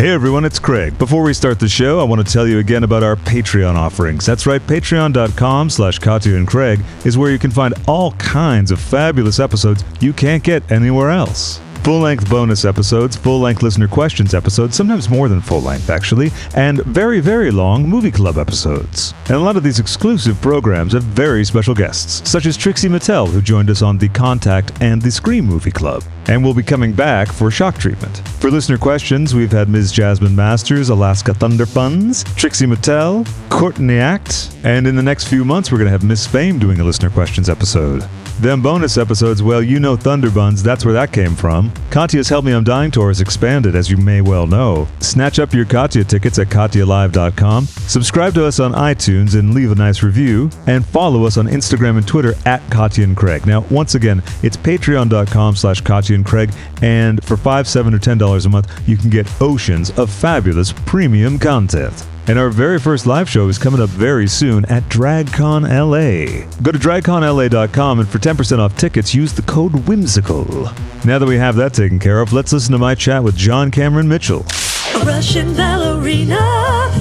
Hey everyone, it's Craig. Before we start the show, I want to tell you again about our Patreon offerings. That's right, patreon.com/Katya and Craig is where you can find all kinds of fabulous episodes you can't get anywhere else. Full-length bonus episodes, full-length listener questions episodes, sometimes more than full-length actually, and very, very long movie club episodes. And a lot of these exclusive programs have very special guests, such as Trixie Mattel, who joined us on The Contact and The Scream Movie Club, and will be coming back for Shock Treatment. For listener questions, we've had Ms. Jasmine Masters, Alaska Thunderfunds, Trixie Mattel, Courtney Act, and in the next few months we're going to have Miss Fame doing a listener questions episode. Them bonus episodes, well, you know Thunderbuns, that's where that came from. Katya's Help Me I'm Dying tour has expanded, as you may well know. Snatch up your Katya tickets at katyalive.com, subscribe to us on iTunes and leave a nice review, and follow us on Instagram and Twitter at Katya and Craig. Now, once again, it's patreon.com/Katya and Craig, and for $5, $7, or $10 a month, you can get oceans of fabulous premium content. And our very first live show is coming up very soon at DragCon LA. Go to dragconla.com and for 10% off tickets, use the code WHIMSICAL. Now that we have that taken care of, let's listen to my chat with John Cameron Mitchell. A Russian ballerina,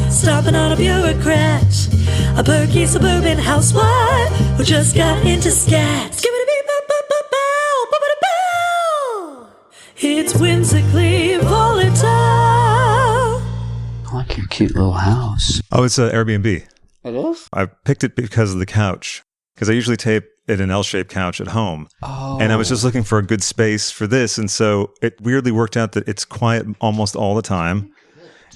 stomping on a bureaucrat, a perky suburban housewife who just got into scat. It's whimsically volatile. I like your cute little house. Oh, it's an Airbnb. It is? I picked it because of the couch, because I usually tape it an L-shaped couch at home. Oh. And I was just looking for a good space for this, and so it weirdly worked out that it's quiet almost all the time.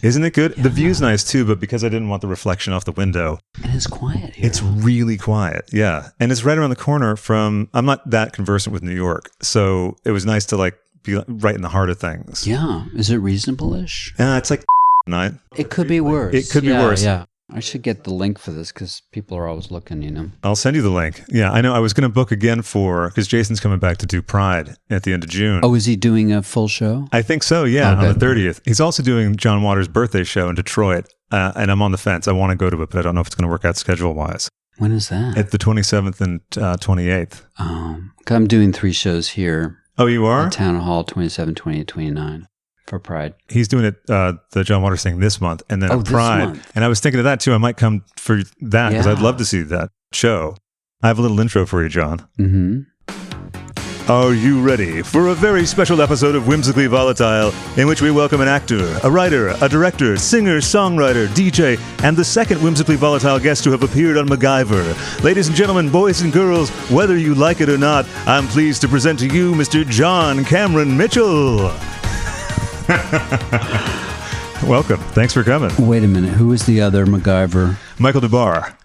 Isn't it good? Yeah. The view's nice too, but because I didn't want the reflection off the window. It is quiet here. It's really quiet, yeah. And it's right around the corner from, I'm not that conversant with New York, so it was nice to like be right in the heart of things. Yeah. Is it reasonable-ish? It's like night. It could be worse. It could be worse. Yeah. I should get the link for this because people are always looking, you know. I'll send you the link. Yeah, I know. I was going to book again because Jason's coming back to do Pride at the end of June. Oh, is he doing a full show? I think so, yeah, on the 30th. He's also doing John Waters' birthday show in Detroit, and I'm on the fence. I want to go to it, but I don't know if it's going to work out schedule-wise. When is that? At the 27th and 28th. I'm doing 3 shows here. Oh, you are? At Town Hall, 27, 28, 29. For Pride. He's doing it, the John Waters thing this month, and then at Pride. Month. And I was thinking of that too. I might come for that because I'd love to see that show. I have a little intro for you, John. Mm-hmm. Are you ready for a very special episode of Whimsically Volatile, in which we welcome an actor, a writer, a director, singer, songwriter, DJ, and the second Whimsically Volatile guest to have appeared on MacGyver. Ladies and gentlemen, boys and girls, whether you like it or not, I'm pleased to present to you Mr. John Cameron Mitchell. Welcome. Thanks for coming. Wait a minute. Who was the other MacGyver? Michael DeBar.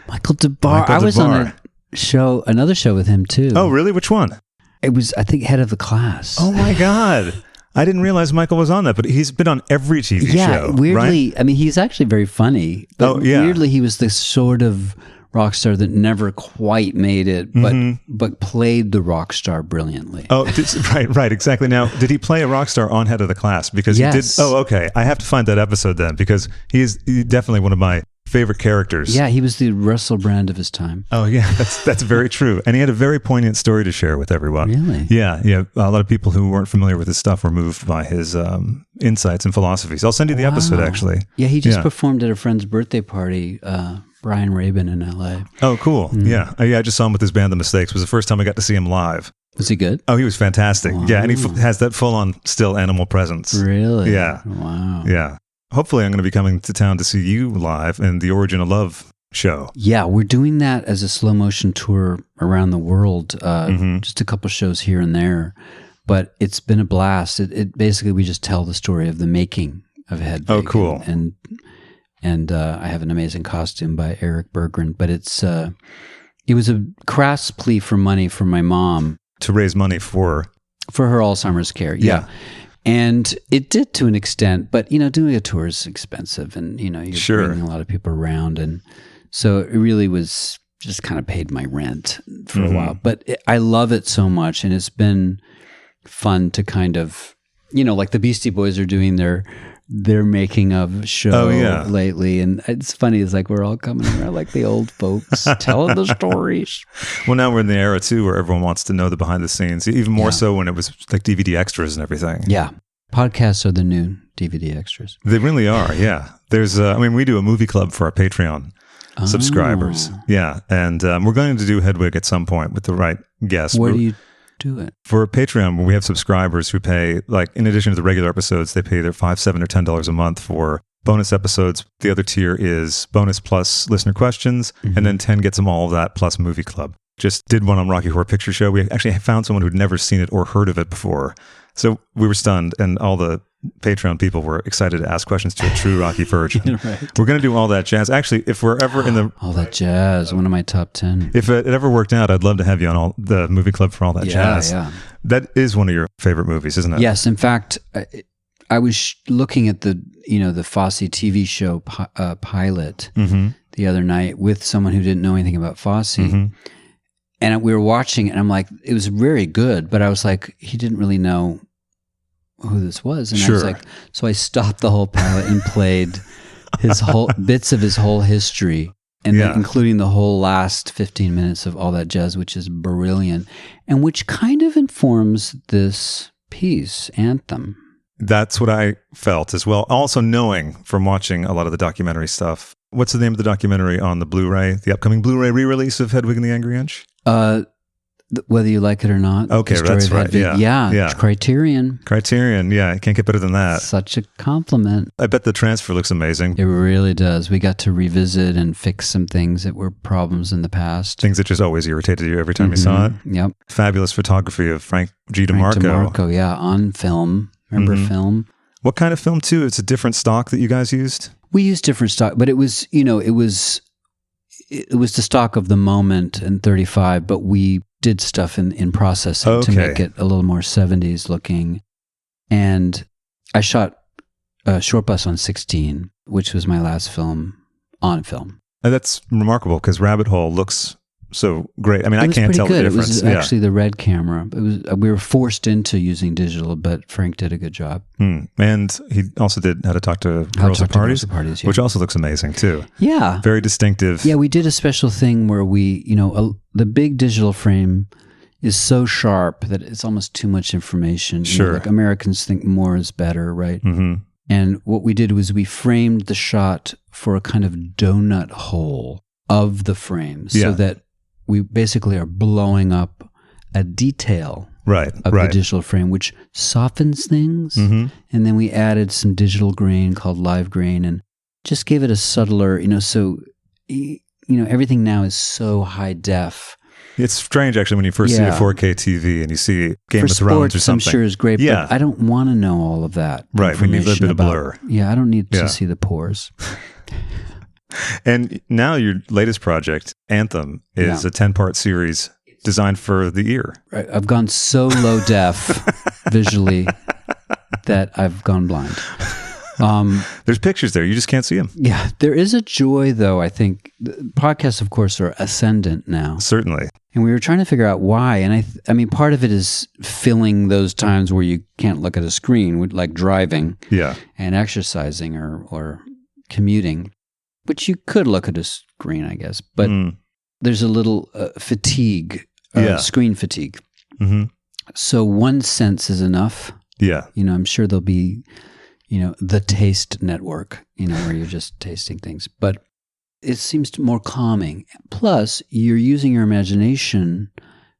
Michael DeBar. I was on a show, another show with him too. Oh, really? Which one? It was, I think, Head of the Class. Oh my God. I didn't realize Michael was on that, but he's been on every TV show. Yeah, weirdly. Right? I mean, he's actually very funny. But weirdly, he was this sort of rock star that never quite made it, but played the rock star brilliantly. Oh, right, exactly. Now, did he play a rock star on Head of the Class? Because he did. Oh, okay. I have to find that episode then, because he's definitely one of my favorite characters. Yeah, he was the Russell Brand of his time. Oh, yeah, that's very true. And he had a very poignant story to share with everyone. Really? Yeah. A lot of people who weren't familiar with his stuff were moved by his insights and philosophies. I'll send you the episode, actually. Yeah, he just performed at a friend's birthday party, Brian Rabin in L.A. Oh, cool. Yeah. I just saw him with his band, The Mistakes. It was the first time I got to see him live. Was he good? Oh, he was fantastic. Wow. Yeah, and he has that full-on still animal presence. Really? Yeah. Wow. Yeah. Hopefully, I'm going to be coming to town to see you live in the Origin of Love show. Yeah, we're doing that as a slow motion tour around the world. Just a couple shows here and there, but it's been a blast. It basically, we just tell the story of the making of Hedwig. Oh, cool. And I have an amazing costume by Eric Berggren, but it was a crass plea for money from my mom to raise money for her Alzheimer's care. Yeah. And it did to an extent, but doing a tour is expensive, and you're bringing a lot of people around, and so it really was just kind of paid my rent for a while. But I love it so much, and it's been fun to kind of, like the Beastie Boys are doing their making of show lately, and it's funny. It's like we're all coming around like the old folks telling the stories. Well, now we're in the era too where everyone wants to know the behind the scenes, even more so when it was like DVD extras and everything. Yeah, podcasts are the new DVD extras. They really are, yeah. There's, we do a movie club for our Patreon subscribers. Yeah, and we're going to do Hedwig at some point with the right guest. Where do you do it? For Patreon, we have subscribers who pay, like, in addition to the regular episodes, they pay either $5, $7, or $10 a month for bonus episodes. The other tier is bonus plus listener questions, and then 10 gets them all of that plus movie club. Just did one on Rocky Horror Picture Show. We actually found someone who'd never seen it or heard of it before. So we were stunned, and all the Patreon people were excited to ask questions to a true Rocky virgin. Right. We're going to do all that jazz. Actually, if we're ever in the... All that jazz, one of my top 10. If it ever worked out, I'd love to have you on all the movie club for all that jazz. Yeah. That is one of your favorite movies, isn't it? Yes. In fact, I was looking at the Fosse TV show pilot the other night with someone who didn't know anything about Fosse. And we were watching it, and I'm like, it was very good, but I was like, he didn't really know who this was. And I was like, so I stopped the whole pilot and played his whole bits of his whole history, and then including the whole last 15 minutes of All That Jazz, which is brilliant, and which kind of informs this piece, Anthem. That's what I felt as well. Also knowing from watching a lot of the documentary stuff. What's the name of the documentary on the Blu-ray, the upcoming Blu-ray re-release of Hedwig and the Angry Inch? Whether you like it or not. Okay, that's right. Yeah. Criterion. Yeah. Can't get better than that. Such a compliment. I bet the transfer looks amazing. It really does. We got to revisit and fix some things that were problems in the past. Things that just always irritated you every time you saw it. Yep. Fabulous photography of Frank DeMarco. Yeah, on film. Remember film? What kind of film too? It's a different stock that you guys used? We used different stock, but it was the stock of the moment in 35, but we did stuff in processing to make it a little more 70s looking. And I shot Shortbus on 16, which was my last film on film. And that's remarkable because Rabbit Hole looks so great. I mean, I can't tell the difference. It was actually the red camera. It was we were forced into using digital, but Frank did a good job. And he also did How to Talk to Girls at Parties, which also looks amazing too. Yeah, very distinctive. Yeah, we did a special thing where we, the big digital frame is so sharp that it's almost too much information. Sure, like Americans think more is better, right? And what we did was we framed the shot for a kind of donut hole of the frame, so that we basically are blowing up a detail of the digital frame, which softens things. And then we added some digital grain called live grain and just gave it a subtler, so, everything now is so high def. It's strange, actually, when you first see a 4K TV and you see Game of Thrones sports, or something. I'm sure is great, but I don't want to know all of that. Right, we need a bit of blur. Yeah, I don't need to see the pores. And now your latest project, Anthem, is a 10-part series designed for the ear. Right. I've gone so low def visually that I've gone blind. There's pictures there. You just can't see them. Yeah. There is a joy, though, I think. Podcasts, of course, are ascendant now. Certainly. And we were trying to figure out why. And I mean, part of it is filling those times where you can't look at a screen, like driving and exercising or commuting. Which you could look at a screen, I guess, but there's a little fatigue, screen fatigue. So one sense is enough. Yeah. I'm sure there'll be, the taste network, where you're just tasting things, but it seems more calming. Plus, you're using your imagination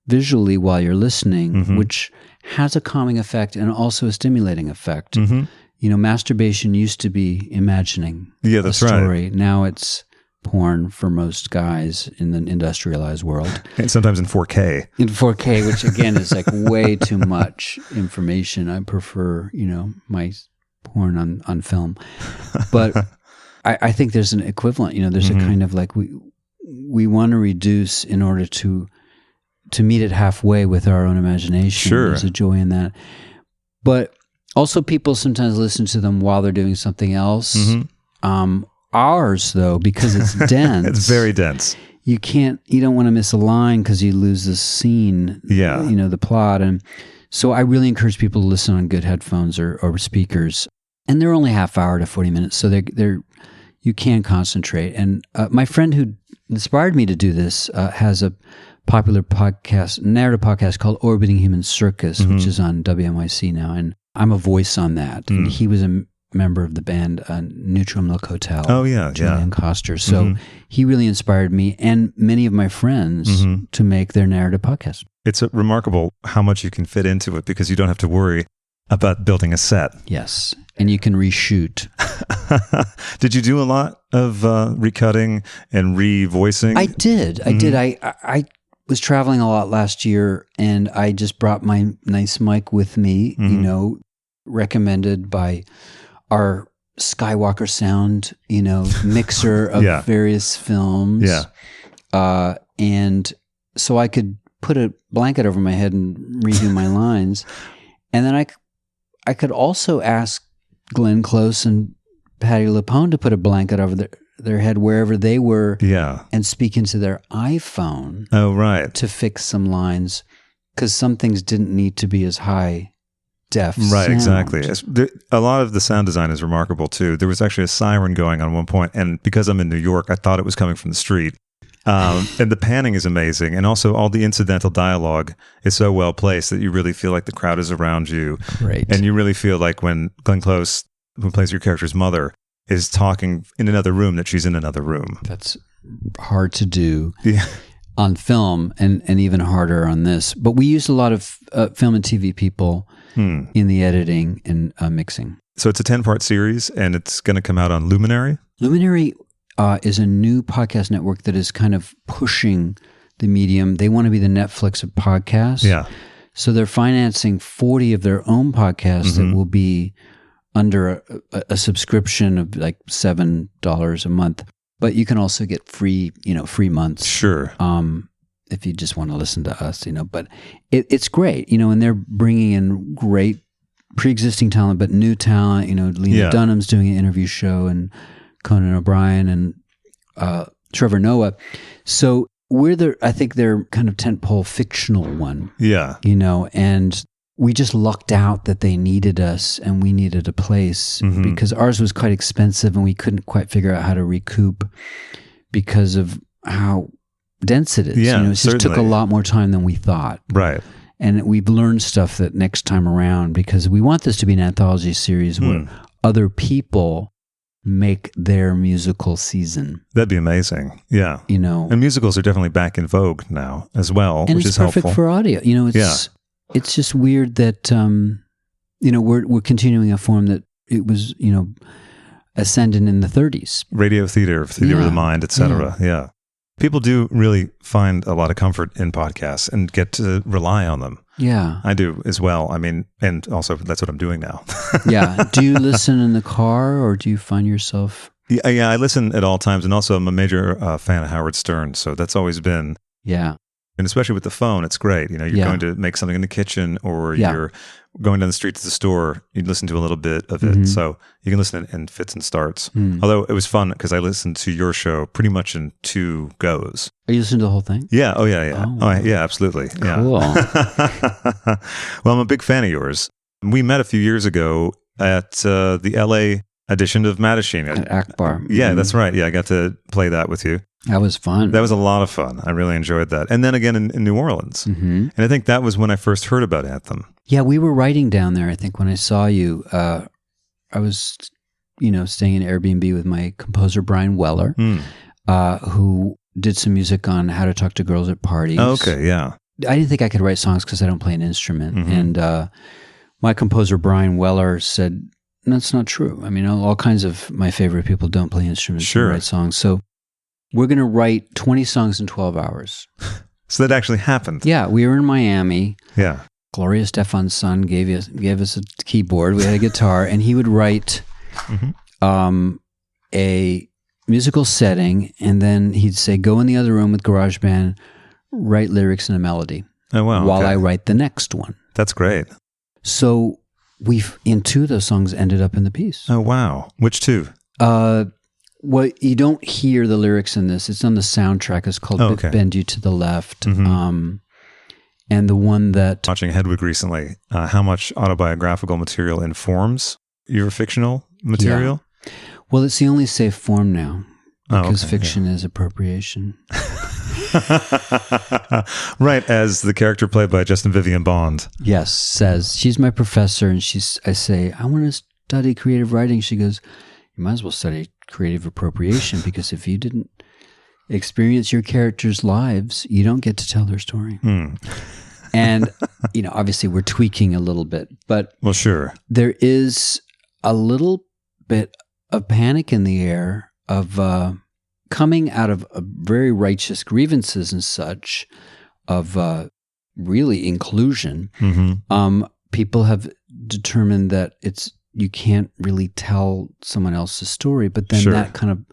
visually while you're listening, which has a calming effect and also a stimulating effect. Masturbation used to be imagining a story. Right. Now it's porn for most guys in the industrialized world. And sometimes in 4K. In 4K, which again is like way too much information. I prefer, my porn on film. But I think there's an equivalent. There's a kind of like we want to reduce in order to meet it halfway with our own imagination. Sure. There's a joy in that. But also, people sometimes listen to them while they're doing something else. Ours, though, because it's dense. It's very dense. You don't want to miss a line because you lose the scene, the plot. And so I really encourage people to listen on good headphones or speakers. And they're only half hour to 40 minutes, so you can concentrate. And my friend who inspired me to do this has a popular narrative podcast called Orbiting Human Circus, which is on WNYC now. And I'm a voice on that. And he was member of the band Neutral Milk Hotel. Oh, yeah, Julian Coster. So he really inspired me and many of my friends to make their narrative podcast. It's remarkable how much you can fit into it because you don't have to worry about building a set. Yes. And you can reshoot. Did you do a lot of recutting and revoicing? I did. I was traveling a lot last year, and I just brought my nice mic with me, recommended by our Skywalker sound, mixer of various films. Yeah. And so I could put a blanket over my head and redo my lines. And then I could also ask Glenn Close and Patti LuPone to put a blanket over their head wherever they were and speak into their iPhone. Oh, right. To fix some lines, because some things didn't need to be as high def Right, sound. exactly. A lot of the sound design is remarkable, too. There was actually a siren going on one point, and because I'm in New York, I thought it was coming from the street. And the panning is amazing, and also all the incidental dialogue is so well placed that you really feel like the crowd is around you. Right. And you really feel like when Glenn Close, who plays your character's mother, is talking in another room, that she's in another room. That's hard to do on film, and even harder on this. But we used a lot of film and TV people in the editing and mixing. So it's a 10-part series, and it's going to come out on Luminary? Luminary is a new podcast network that is kind of pushing the medium. They want to be the Netflix of podcasts. Yeah. So they're financing 40 of their own podcasts that will be under a subscription of like $7 a month. But you can also get free months. Sure. If you just want to listen to us, But it's great, and they're bringing in great pre-existing talent, but new talent. Lena Dunham's doing an interview show, and Conan O'Brien and Trevor Noah. So I think they're kind of tentpole fictional one. Yeah. And we just lucked out that they needed us and we needed a place because ours was quite expensive and we couldn't quite figure out how to recoup because of how dense it is. Yeah, it just took a lot more time than we thought. Right. And we've learned stuff that next time around, because we want this to be an anthology series where other people make their musical season. That'd be amazing. Yeah. And musicals are definitely back in vogue now as well, and which is helpful. And it's perfect for audio. It's just weird that, we're continuing a form that it was, ascendant in the 30s. Radio theater of the mind, etc. Yeah. People do really find a lot of comfort in podcasts and get to rely on them. Yeah. I do as well. I mean, and also that's what I'm doing now. Yeah. Do you listen in the car or do you find yourself? Yeah, I listen at all times. And also I'm a major fan of Howard Stern. So that's always been. Yeah. And especially with the phone, it's great. You're going to make something in the kitchen or you're going down the street to the store. You listen to a little bit of it. So you can listen in fits and starts. Although it was fun because I listened to your show pretty much in 2 goes. Are you listening to the whole thing? Yeah. Oh, yeah. Oh, yeah, absolutely. Cool. Yeah. Well, I'm a big fan of yours. We met a few years ago at the LA edition of Mattachine. At Akbar. Yeah, that's right. Yeah, I got to play that with you. That was fun. That was a lot of fun. I really enjoyed that. And then again in New Orleans. And I think that was when I first heard about Anthem. Yeah, we were writing down there, I think, when I saw you. I was, staying in Airbnb with my composer, Brian Weller, who did some music on How to Talk to Girls at Parties. Oh, okay, yeah. I didn't think I could write songs because I don't play an instrument. And my composer, Brian Weller, said, that's not true. I mean, all kinds of my favorite people don't play instruments and write songs. So we're going to write 20 songs in 12 hours. So that actually happened. Yeah, we were in Miami. Yeah. Gloria Stefan's son gave us a keyboard. We had a guitar, and he would write a musical setting, and then he'd say, go in the other room with GarageBand, write lyrics and a melody. Oh, wow. While I write the next one. That's great. So in 2 of those songs ended up in the piece. Oh, wow. Which 2? Well, you don't hear the lyrics in this. It's on the soundtrack. It's called Bend You to the Left. And the one that... Watching Hedwig recently, how much autobiographical material informs your fictional material? Yeah. Well, it's the only safe form now, because fiction is appropriation. Right, as the character played by Vivian Bond. Yes, says, she's my professor, and I say, I want to study creative writing? She goes, you might as well study creative appropriation, because if you didn't experience your characters' lives, you don't get to tell their story. And, obviously we're tweaking a little bit, but well, sure, there is a little bit of panic in the air of coming out of very righteous grievances and such of really inclusion. People have determined that you can't really tell someone else's story, but then that kind of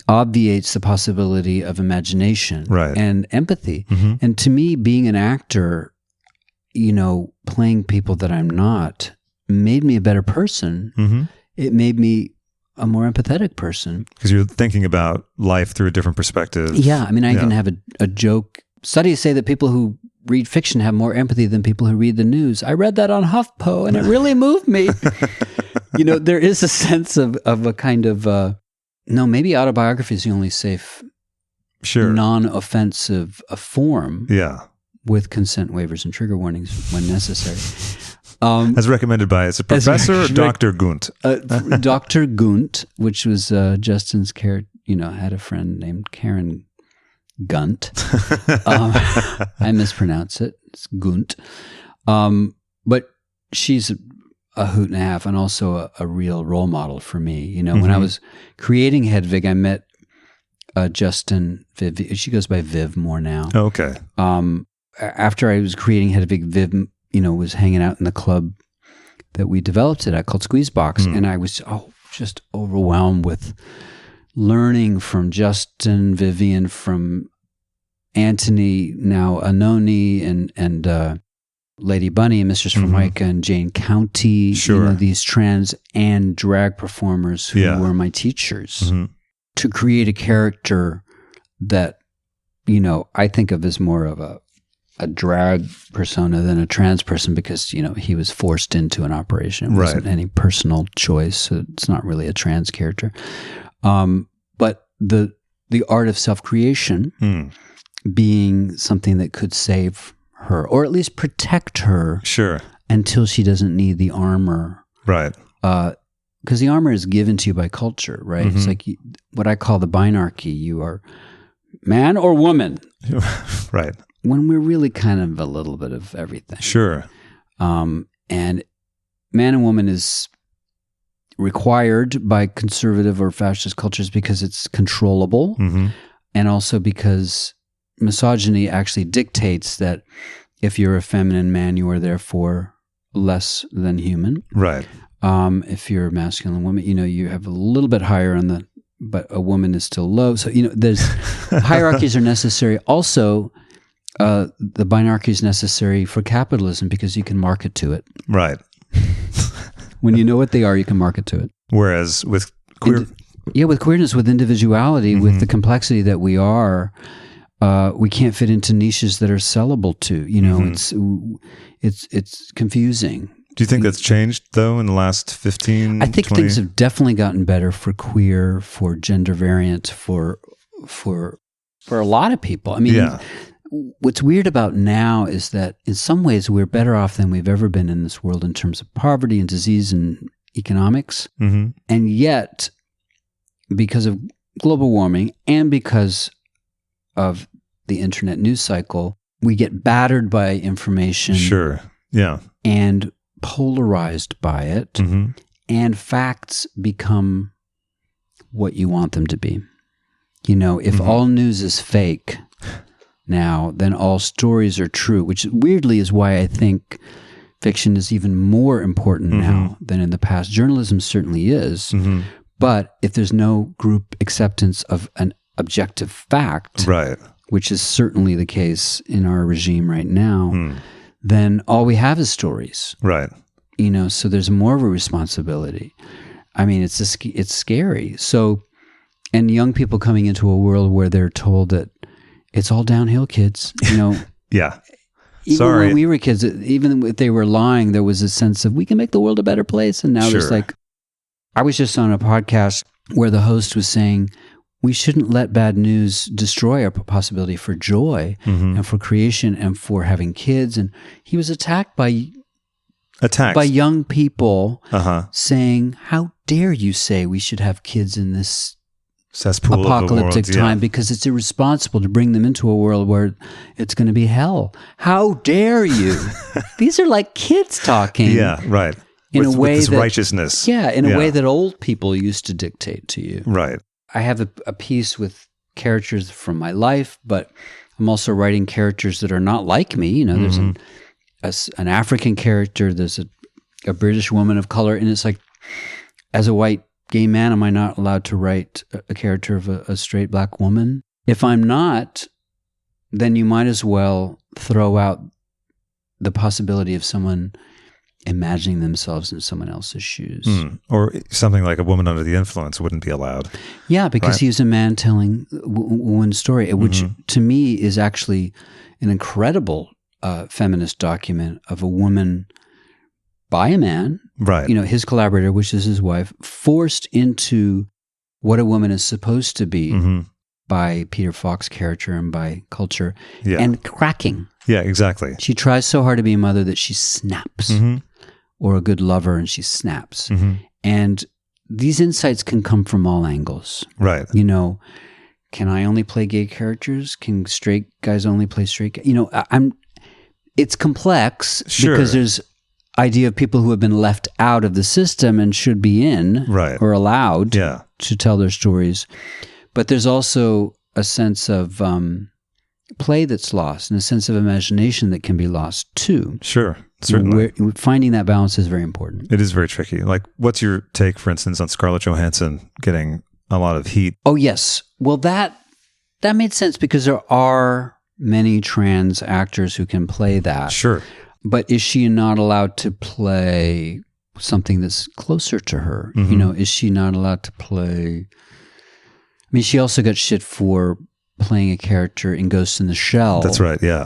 obviates the possibility of imagination and empathy. And to me, being an actor, playing people that I'm not, made me a better person. It made me a more empathetic person. Because you're thinking about life through a different perspective. Yeah. I mean, I can have a joke. Studies say that people who read fiction have more empathy than people who read the news. I read that on HuffPo, and it really moved me. There is a sense of a kind of, maybe autobiography is the only safe, non-offensive form. Yeah. With consent waivers and trigger warnings when necessary. As recommended by, is it Professor or Dr. Gunt? Dr. Gunt, which was Justin's had a friend named Karen Gunt. I mispronounce it. It's Gunt. But she's a hoot and a half, and also a real role model for me. When I was creating Hedwig, I met Justin Viv. She goes by Viv more now. Oh, okay. After I was creating Hedwig, Viv, was hanging out in the club that we developed it at called Squeezebox. And I was just overwhelmed with learning from Justin, Vivian, from Anthony, now Anoni, and Lady Bunny and Mistress Formica and Jane County. These trans and drag performers who were my teachers to create a character that, I think of as more of a drag persona than a trans person, because, he was forced into an operation. It wasn't any personal choice. So it's not really a trans character. But the art of self-creation being something that could save her, or at least protect her until she doesn't need the armor. Right. Because the armor is given to you by culture, right? It's like what I call the binarachy. You are man or woman. Right. When we're really kind of a little bit of everything. Sure. And man and woman is required by conservative or fascist cultures because it's controllable, and also because misogyny actually dictates that if you're a feminine man, you are therefore less than human. Right. If you're a masculine woman, you have a little bit higher but a woman is still low. So, there's hierarchies are necessary. Also, the binarchy is necessary for capitalism because you can market to it. Right. When you know what they are, you can market to it. Whereas with queer... with queerness, with individuality, with the complexity that we are, we can't fit into niches that are sellable to. It's confusing. Do you think that's changed, though, in the last 15, I think 20? Things have definitely gotten better for queer, for gender variant, for a lot of people. I mean, what's weird about now is that in some ways we're better off than we've ever been in this world in terms of poverty and disease and economics. And yet, because of global warming and because of the internet news cycle, we get battered by information. Sure. Yeah. And polarized by it. And facts become what you want them to be. If all news is fake now, then all stories are true, which weirdly is why I think fiction is even more important now than in the past. Journalism certainly is, but if there's no group acceptance of an objective fact, which is certainly the case in our regime right now, then all we have is stories. Right. So there's more of a responsibility. I mean, it's scary. So, and young people coming into a world where they're told that it's all downhill, kids. Yeah. Even when we were kids, even if they were lying, there was a sense of we can make the world a better place. And now there's I was just on a podcast where the host was saying we shouldn't let bad news destroy our possibility for joy and for creation and for having kids. And he was attacked by Attacks. by young people saying, how dare you say we should have kids in this cesspool apocalyptic of the world, time because it's irresponsible to bring them into a world where it's going to be hell. How dare you? These are like kids talking. Yeah, right. In a way with this that, righteousness. Yeah, in a way that old people used to dictate to you. Right. I have a piece with characters from my life, but I'm also writing characters that are not like me. You know, there's an African character, there's a British woman of color, and it's like, as a white gay man, am I not allowed to write a character of a straight black woman? If I'm not, then you might as well throw out the possibility of someone imagining themselves in someone else's shoes. Or something like a woman under the influence wouldn't be allowed. Yeah, because he's a man telling one story, which to me is actually an incredible feminist document of a woman by a man, right? You know, his collaborator, which is his wife, forced into what a woman is supposed to be by Peter Falk's character and by culture, and cracking. Yeah, exactly. She tries so hard to be a mother that she snaps, or a good lover and she snaps. And these insights can come from all angles. Right. You know, can I only play gay characters? Can straight guys only play straight guys? You know, it's complex because there's idea of people who have been left out of the system and should be in or allowed to tell their stories. But there's also a sense of play that's lost and a sense of imagination that can be lost too. Sure, certainly. Finding that balance is very important. It is very tricky. Like, what's your take, for instance, on Scarlett Johansson getting a lot of heat? Oh, yes. Well, that made sense because there are many trans actors who can play that. Sure. But is she not allowed to play something that's closer to her? You know, is she not allowed to play... I mean, she also got shit for playing a character in Ghost in the Shell. That's right, yeah.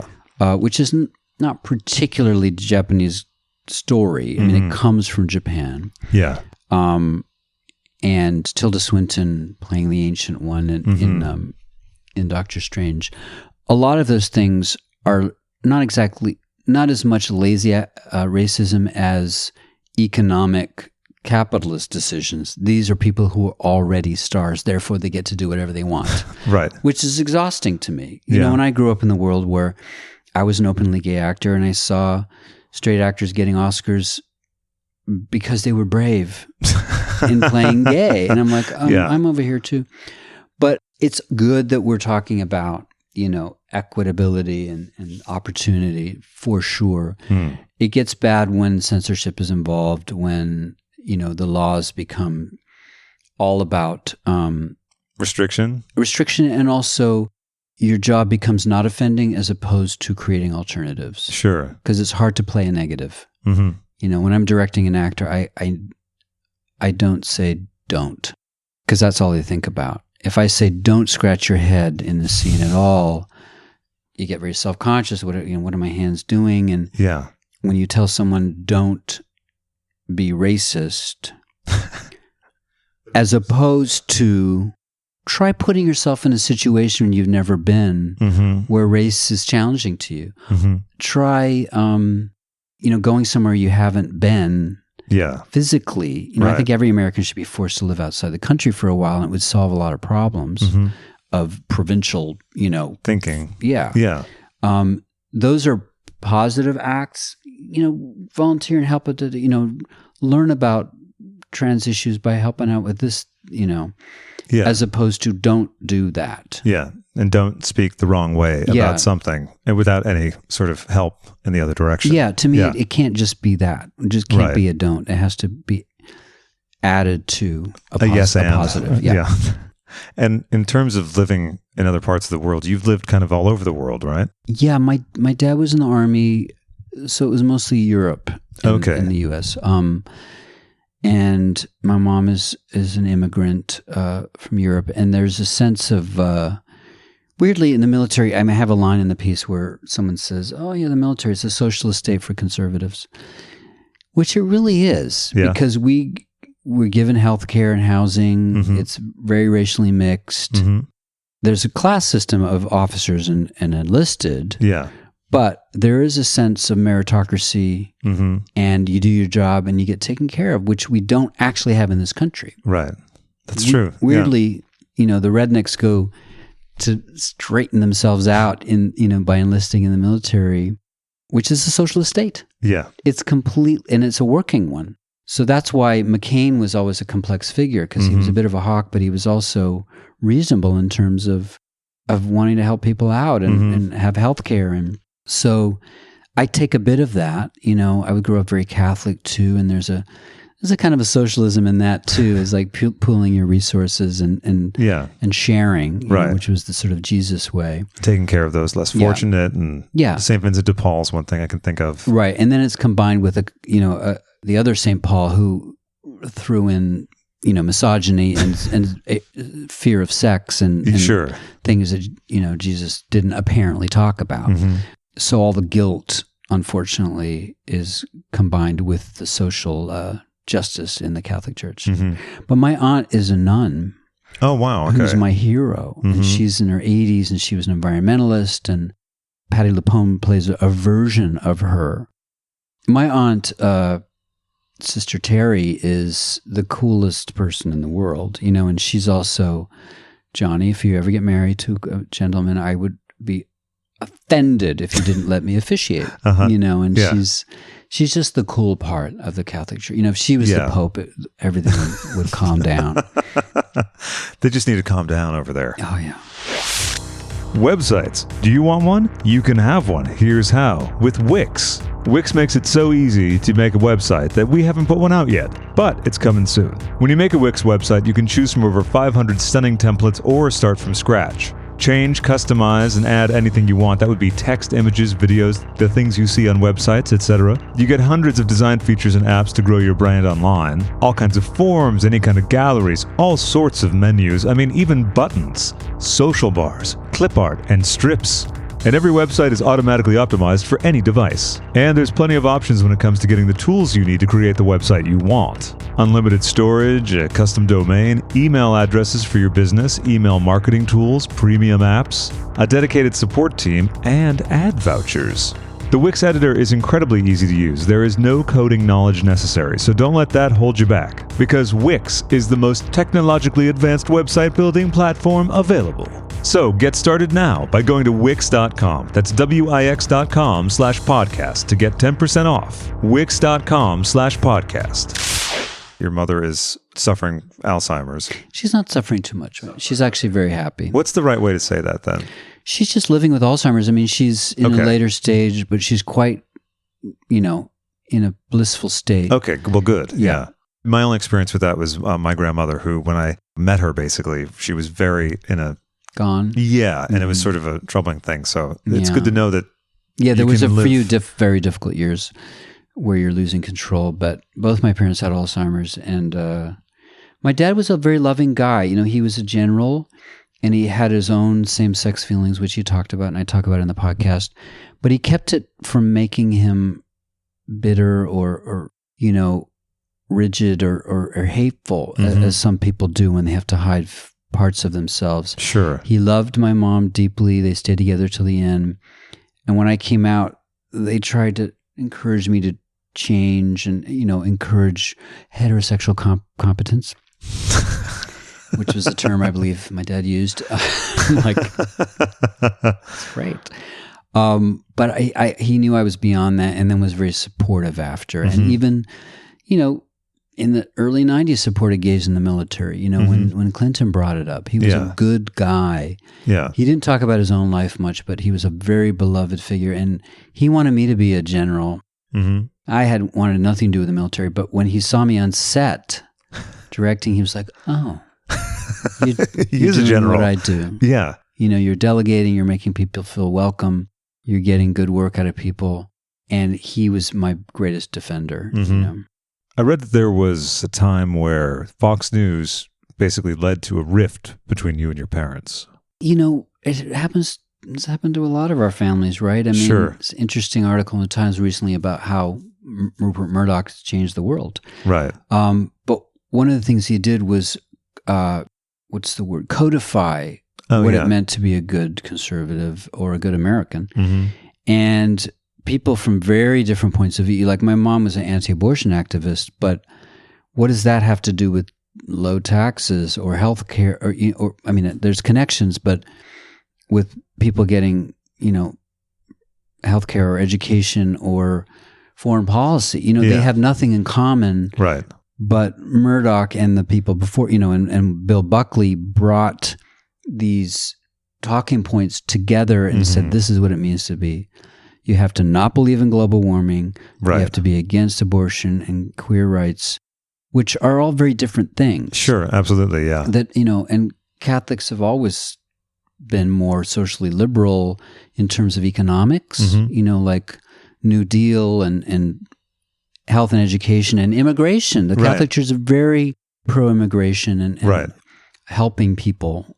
Which is not particularly Japanese story. I mean, it comes from Japan. Yeah. And Tilda Swinton playing the Ancient One in Doctor Strange. A lot of those things are not as much lazy racism as economic capitalist decisions. These are people who are already stars, therefore they get to do whatever they want. Right. Which is exhausting to me. You know, when I grew up in the world where I was an openly gay actor and I saw straight actors getting Oscars because they were brave in playing gay. And I'm like, I'm over here too. But it's good that we're talking about, you know, equitability and opportunity for sure. It gets bad when censorship is involved, when, you know, the laws become all about restriction, and also your job becomes not offending as opposed to creating alternatives. Sure. Because it's hard to play a negative. You know, when I'm directing an actor, I don't say don't, because that's all they think about. If I say don't scratch your head in the scene at all, you get very self-conscious. What are my hands doing? And when you tell someone don't be racist, as opposed to try putting yourself in a situation you've never been, where race is challenging to you. Try, going somewhere you haven't been. Physically, I think every American should be forced to live outside the country for a while, and it would solve a lot of problems of provincial, thinking. Those are positive acts. Volunteer and help to, learn about trans issues by helping out with this, as opposed to don't do that. And don't speak the wrong way about something and without any sort of help in the other direction. To me, it can't just be that. It just can't be a don't. It has to be added to a positive. And in terms of living in other parts of the world, you've lived kind of all over the world, right? Yeah, my dad was in the Army, so it was mostly Europe in the U.S. And my mom is an immigrant from Europe, and there's a sense of... weirdly, in the military, I have a line in the piece where someone says, oh, yeah, the military is a socialist state for conservatives, which it really is, because we're given health care and housing. It's very racially mixed. There's a class system of officers and enlisted, But there is a sense of meritocracy, and you do your job and you get taken care of, which we don't actually have in this country. Right. That's true. Weirdly, the rednecks go to straighten themselves out by enlisting in the military, which is a socialist state. Yeah. It's complete, and it's a working one. So that's why McCain was always a complex figure, because he was a bit of a hawk, but he was also reasonable in terms of wanting to help people out and have health care. And so I take a bit of that. I would grow up very Catholic too, and there's a kind of a socialism in that too. It's like pooling your resources and sharing, right? Which was the sort of Jesus way, taking care of those less fortunate, and St. Vincent de Paul's one thing I can think of, right? And then it's combined with the other St. Paul, who threw in misogyny and fear of sex and things that Jesus didn't apparently talk about. So all the guilt, unfortunately, is combined with the social justice in the Catholic Church. But my aunt is a nun. Oh, wow. Okay. Who's my hero. And she's in her 80s, and she was an environmentalist, and Patti LuPone plays a version of her. My aunt, Sister Terry, is the coolest person in the world, and she's also, Johnny, if you ever get married to a gentleman, I would be offended if you didn't let me officiate, and she's just the cool part of the Catholic Church. If she was the Pope, everything would calm down. They just need to calm down over there. Oh, yeah. Websites. Do you want one? You can have one. Here's how. With Wix. Wix makes it so easy to make a website that we haven't put one out yet, but it's coming soon. When you make a Wix website, you can choose from over 500 stunning templates or start from scratch. Change, customize, and add anything you want. That would be text, images, videos, the things you see on websites, etc. You get hundreds of design features and apps to grow your brand online. All kinds of forms, any kind of galleries, all sorts of menus. I mean, even buttons, social bars, clip art, and strips. And every website is automatically optimized for any device. And there's plenty of options when it comes to getting the tools you need to create the website you want. Unlimited storage, a custom domain, email addresses for your business, email marketing tools, premium apps, a dedicated support team, and ad vouchers. The Wix editor is incredibly easy to use. There is no coding knowledge necessary, so don't let that hold you back. Because Wix is the most technologically advanced website building platform available. So get started now by going to Wix.com. That's Wix.com/podcast to get 10% off. Wix.com/podcast. Your mother is suffering Alzheimer's. She's not suffering too much. She's actually very happy. What's the right way to say that then? She's just living with Alzheimer's. I mean, she's in a later stage, but she's quite, in a blissful state. Okay, well, good. Yeah. My only experience with that was my grandmother, who, when I met her, basically, she was very gone. Yeah, and it was sort of a troubling thing. So it's good to know that. Yeah, there was a few very difficult years where you're losing control, but both my parents had Alzheimer's, and my dad was a very loving guy. He was a general, and he had his own same-sex feelings, which he talked about, and I talk about in the podcast, but he kept it from making him bitter or rigid or hateful, as some people do when they have to hide parts of themselves. Sure. He loved my mom deeply. They stayed together till the end. And when I came out, they tried to encourage me to change and, encourage heterosexual competence, which was a term I believe my dad used. It's great. But he knew I was beyond that, and then was very supportive after. And even, in the early 90s, supported gays in the military. When Clinton brought it up, he was a good guy. Yeah. He didn't talk about his own life much, but he was a very beloved figure. And he wanted me to be a general. I had wanted nothing to do with the military, but when he saw me on set directing, he was like, "Oh, you're a general. What I do. Yeah. You're delegating, you're making people feel welcome, you're getting good work out of people." And he was my greatest defender. I read that there was a time where Fox News basically led to a rift between you and your parents. It happens. It's happened to a lot of our families, right? I mean, It's an interesting article in the Times recently about how Rupert Murdoch has changed the world. Right. But one of the things he did was, codify what it meant to be a good conservative or a good American. And people from very different points of view, like my mom was an anti-abortion activist, but what does that have to do with low taxes or health care? Or I mean, there's connections, but with people getting, health care or education or foreign policy, they have nothing in common. Right. But Murdoch and the people before, and Bill Buckley brought these talking points together and said, this is what it means to be. You have to not believe in global warming. Right. You have to be against abortion and queer rights, which are all very different things. Sure, absolutely, yeah. That, and Catholics have always been more socially liberal in terms of economics, like New Deal and health and education and immigration. The Catholic Church is very pro-immigration and helping people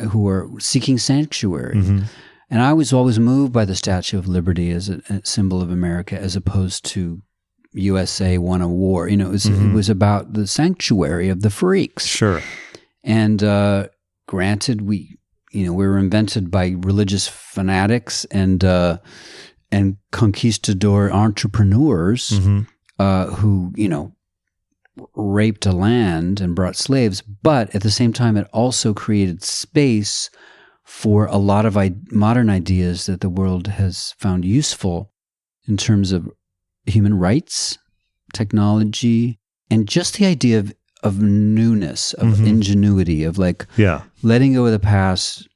who are seeking sanctuary. And I was always moved by the Statue of Liberty as a symbol of America, as opposed to USA won a war. It was about the sanctuary of the freaks. Sure. And granted, we were invented by religious fanatics and conquistador entrepreneurs who raped a land and brought slaves. But at the same time, it also created space for a lot of modern ideas that the world has found useful in terms of human rights, technology, and just the idea of newness, of ingenuity, of letting go of the past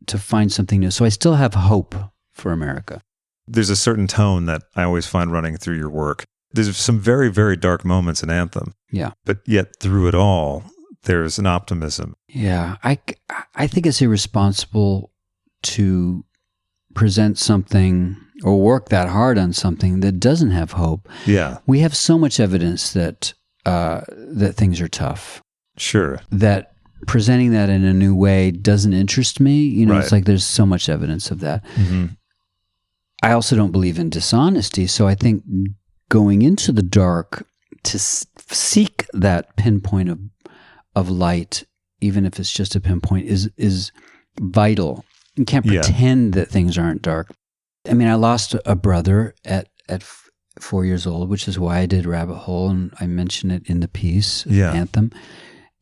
to find something new. So I still have hope for America. There's a certain tone that I always find running through your work. There's some very, very dark moments in Anthem. Yeah. But yet through it all, there's an optimism. Yeah. I think it's irresponsible to present something or work that hard on something that doesn't have hope. Yeah. We have so much evidence that things are tough. Sure. That presenting that in a new way doesn't interest me. It's like there's so much evidence of that. I also don't believe in dishonesty. So I think going into the dark to seek that pinpoint of light, even if it's just a pinpoint, is vital. You can't pretend that things aren't dark. I mean, I lost a brother at 4 years old, which is why I did Rabbit Hole, and I mention it in the piece, Anthem.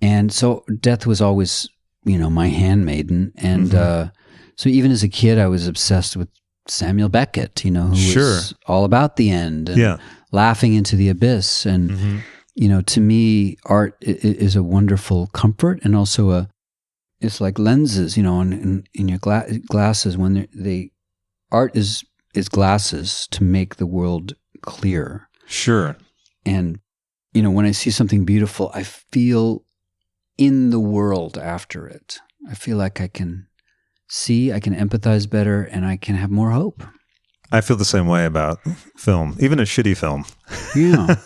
And so death was always, my handmaiden. And so even as a kid, I was obsessed with Samuel Beckett, who was all about the end and laughing into the abyss. And, to me, art is a wonderful comfort, and also it's like lenses, in your glasses when art is glasses to make the world clear. Sure. And, when I see something beautiful, I feel in the world after it. I feel like I can empathize better, and I can have more hope. I feel the same way about film, even a shitty film. Yeah.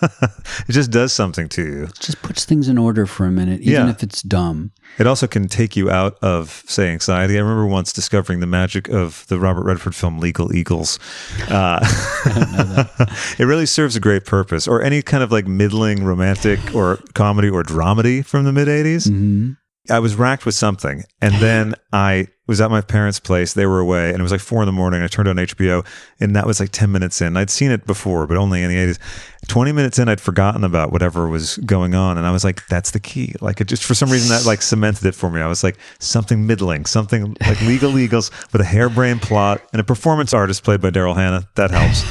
It just does something to you. It just puts things in order for a minute, even if it's dumb. It also can take you out of, say, anxiety. I remember once discovering the magic of the Robert Redford film Legal Eagles. I don't know that. It really serves a great purpose. Or any kind of middling romantic or comedy or dramedy from the mid-'80s. I was racked with something, and then I was at my parents' place. They were away, and it was 4 a.m. I turned on HBO, and that was 10 minutes in. I'd seen it before, but only in the 80s. 20 minutes in, I'd forgotten about whatever was going on, and I was like, that's the key. It just, for some reason, that cemented it for me. I was like, something middling, something like Legal Eagles with a harebrained plot, and a performance artist played by Daryl Hannah. That helps.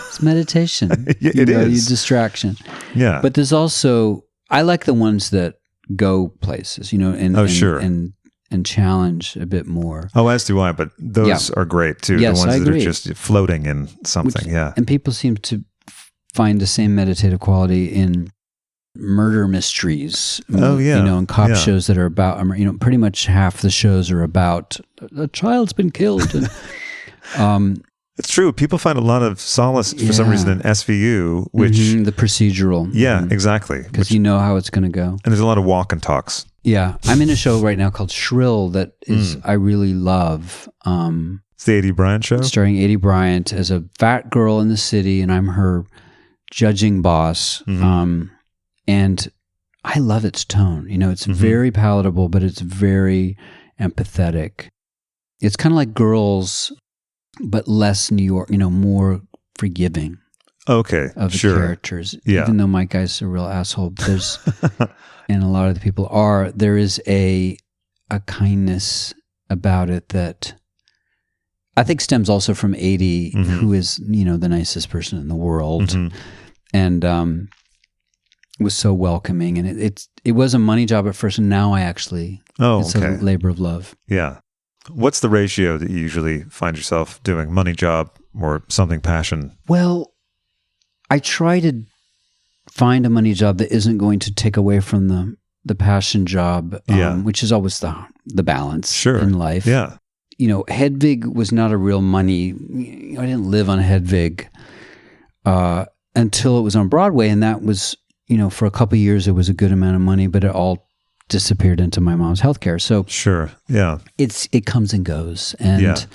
It's meditation. It is. Distraction. Yeah. But there's also, I like the ones that go places, and challenge a bit more. Oh, as do I, but those are great too. Yes, the ones I that agree. are just floating in something. And people seem to find the same meditative quality in murder mysteries. Oh, yeah. And cop shows that are about, pretty much half the shows are about a child's been killed. And, it's true. People find a lot of solace for some reason in SVU, which the procedural. Yeah, exactly. Because you know how it's going to go. And there's a lot of walk and talks. Yeah, I'm in a show right now called Shrill that is I really love. It's the A.D. Bryant show, starring A.D. Bryant as a fat girl in the city, and I'm her judging boss. And I love its tone. It's very palatable, but it's very empathetic. It's kind of like Girls. but less New York, more forgiving. Okay, of the sure. characters. Yeah. Even though my guy's a real asshole, there's, and a lot of the people are, there is a kindness about it that I think stems also from 80, who is, the nicest person in the world, and was so welcoming. And it was a money job at first, and now it's a labor of love. Yeah. What's the ratio that you usually find yourself doing? Money job or something passion? Well, I try to find a money job that isn't going to take away from the passion job, which is always the balance in life. Yeah. Hedwig was not a real money. I didn't live on Hedwig until it was on Broadway, and that was, for a couple of years, it was a good amount of money, but it all disappeared into my mom's healthcare. So sure, yeah, it comes and goes, and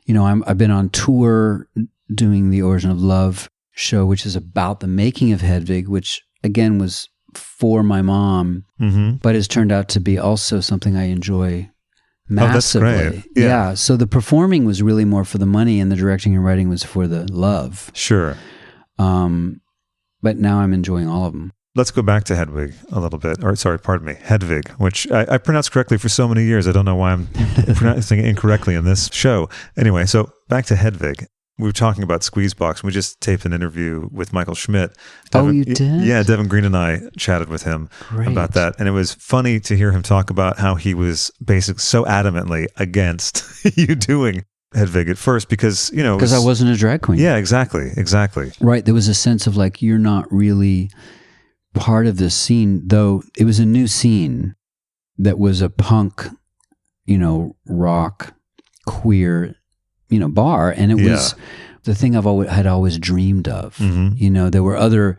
I've been on tour doing the Origin of Love show, which is about the making of Hedwig, which again was for my mom, but has turned out to be also something I enjoy massively. Oh, that's great. Yeah. So the performing was really more for the money, and the directing and writing was for the love. Sure. But now I'm enjoying all of them. Let's go back to Hedwig a little bit. Or sorry, pardon me, Hedwig, which I pronounced correctly for so many years. I don't know why I'm pronouncing it incorrectly in this show. Anyway, so back to Hedwig. We were talking about Squeezebox. We just taped an interview with Michael Schmidt. You did? Yeah, Devin Green and I chatted with him about that. And it was funny to hear him talk about how he was basically so adamantly against you doing Hedwig at first because, Because I wasn't a drag queen. Yeah, exactly. Right. There was a sense of like, you're not really part of this scene, though it was a new scene that was a punk, rock, queer, bar, and it was the thing had always dreamed of. There were other,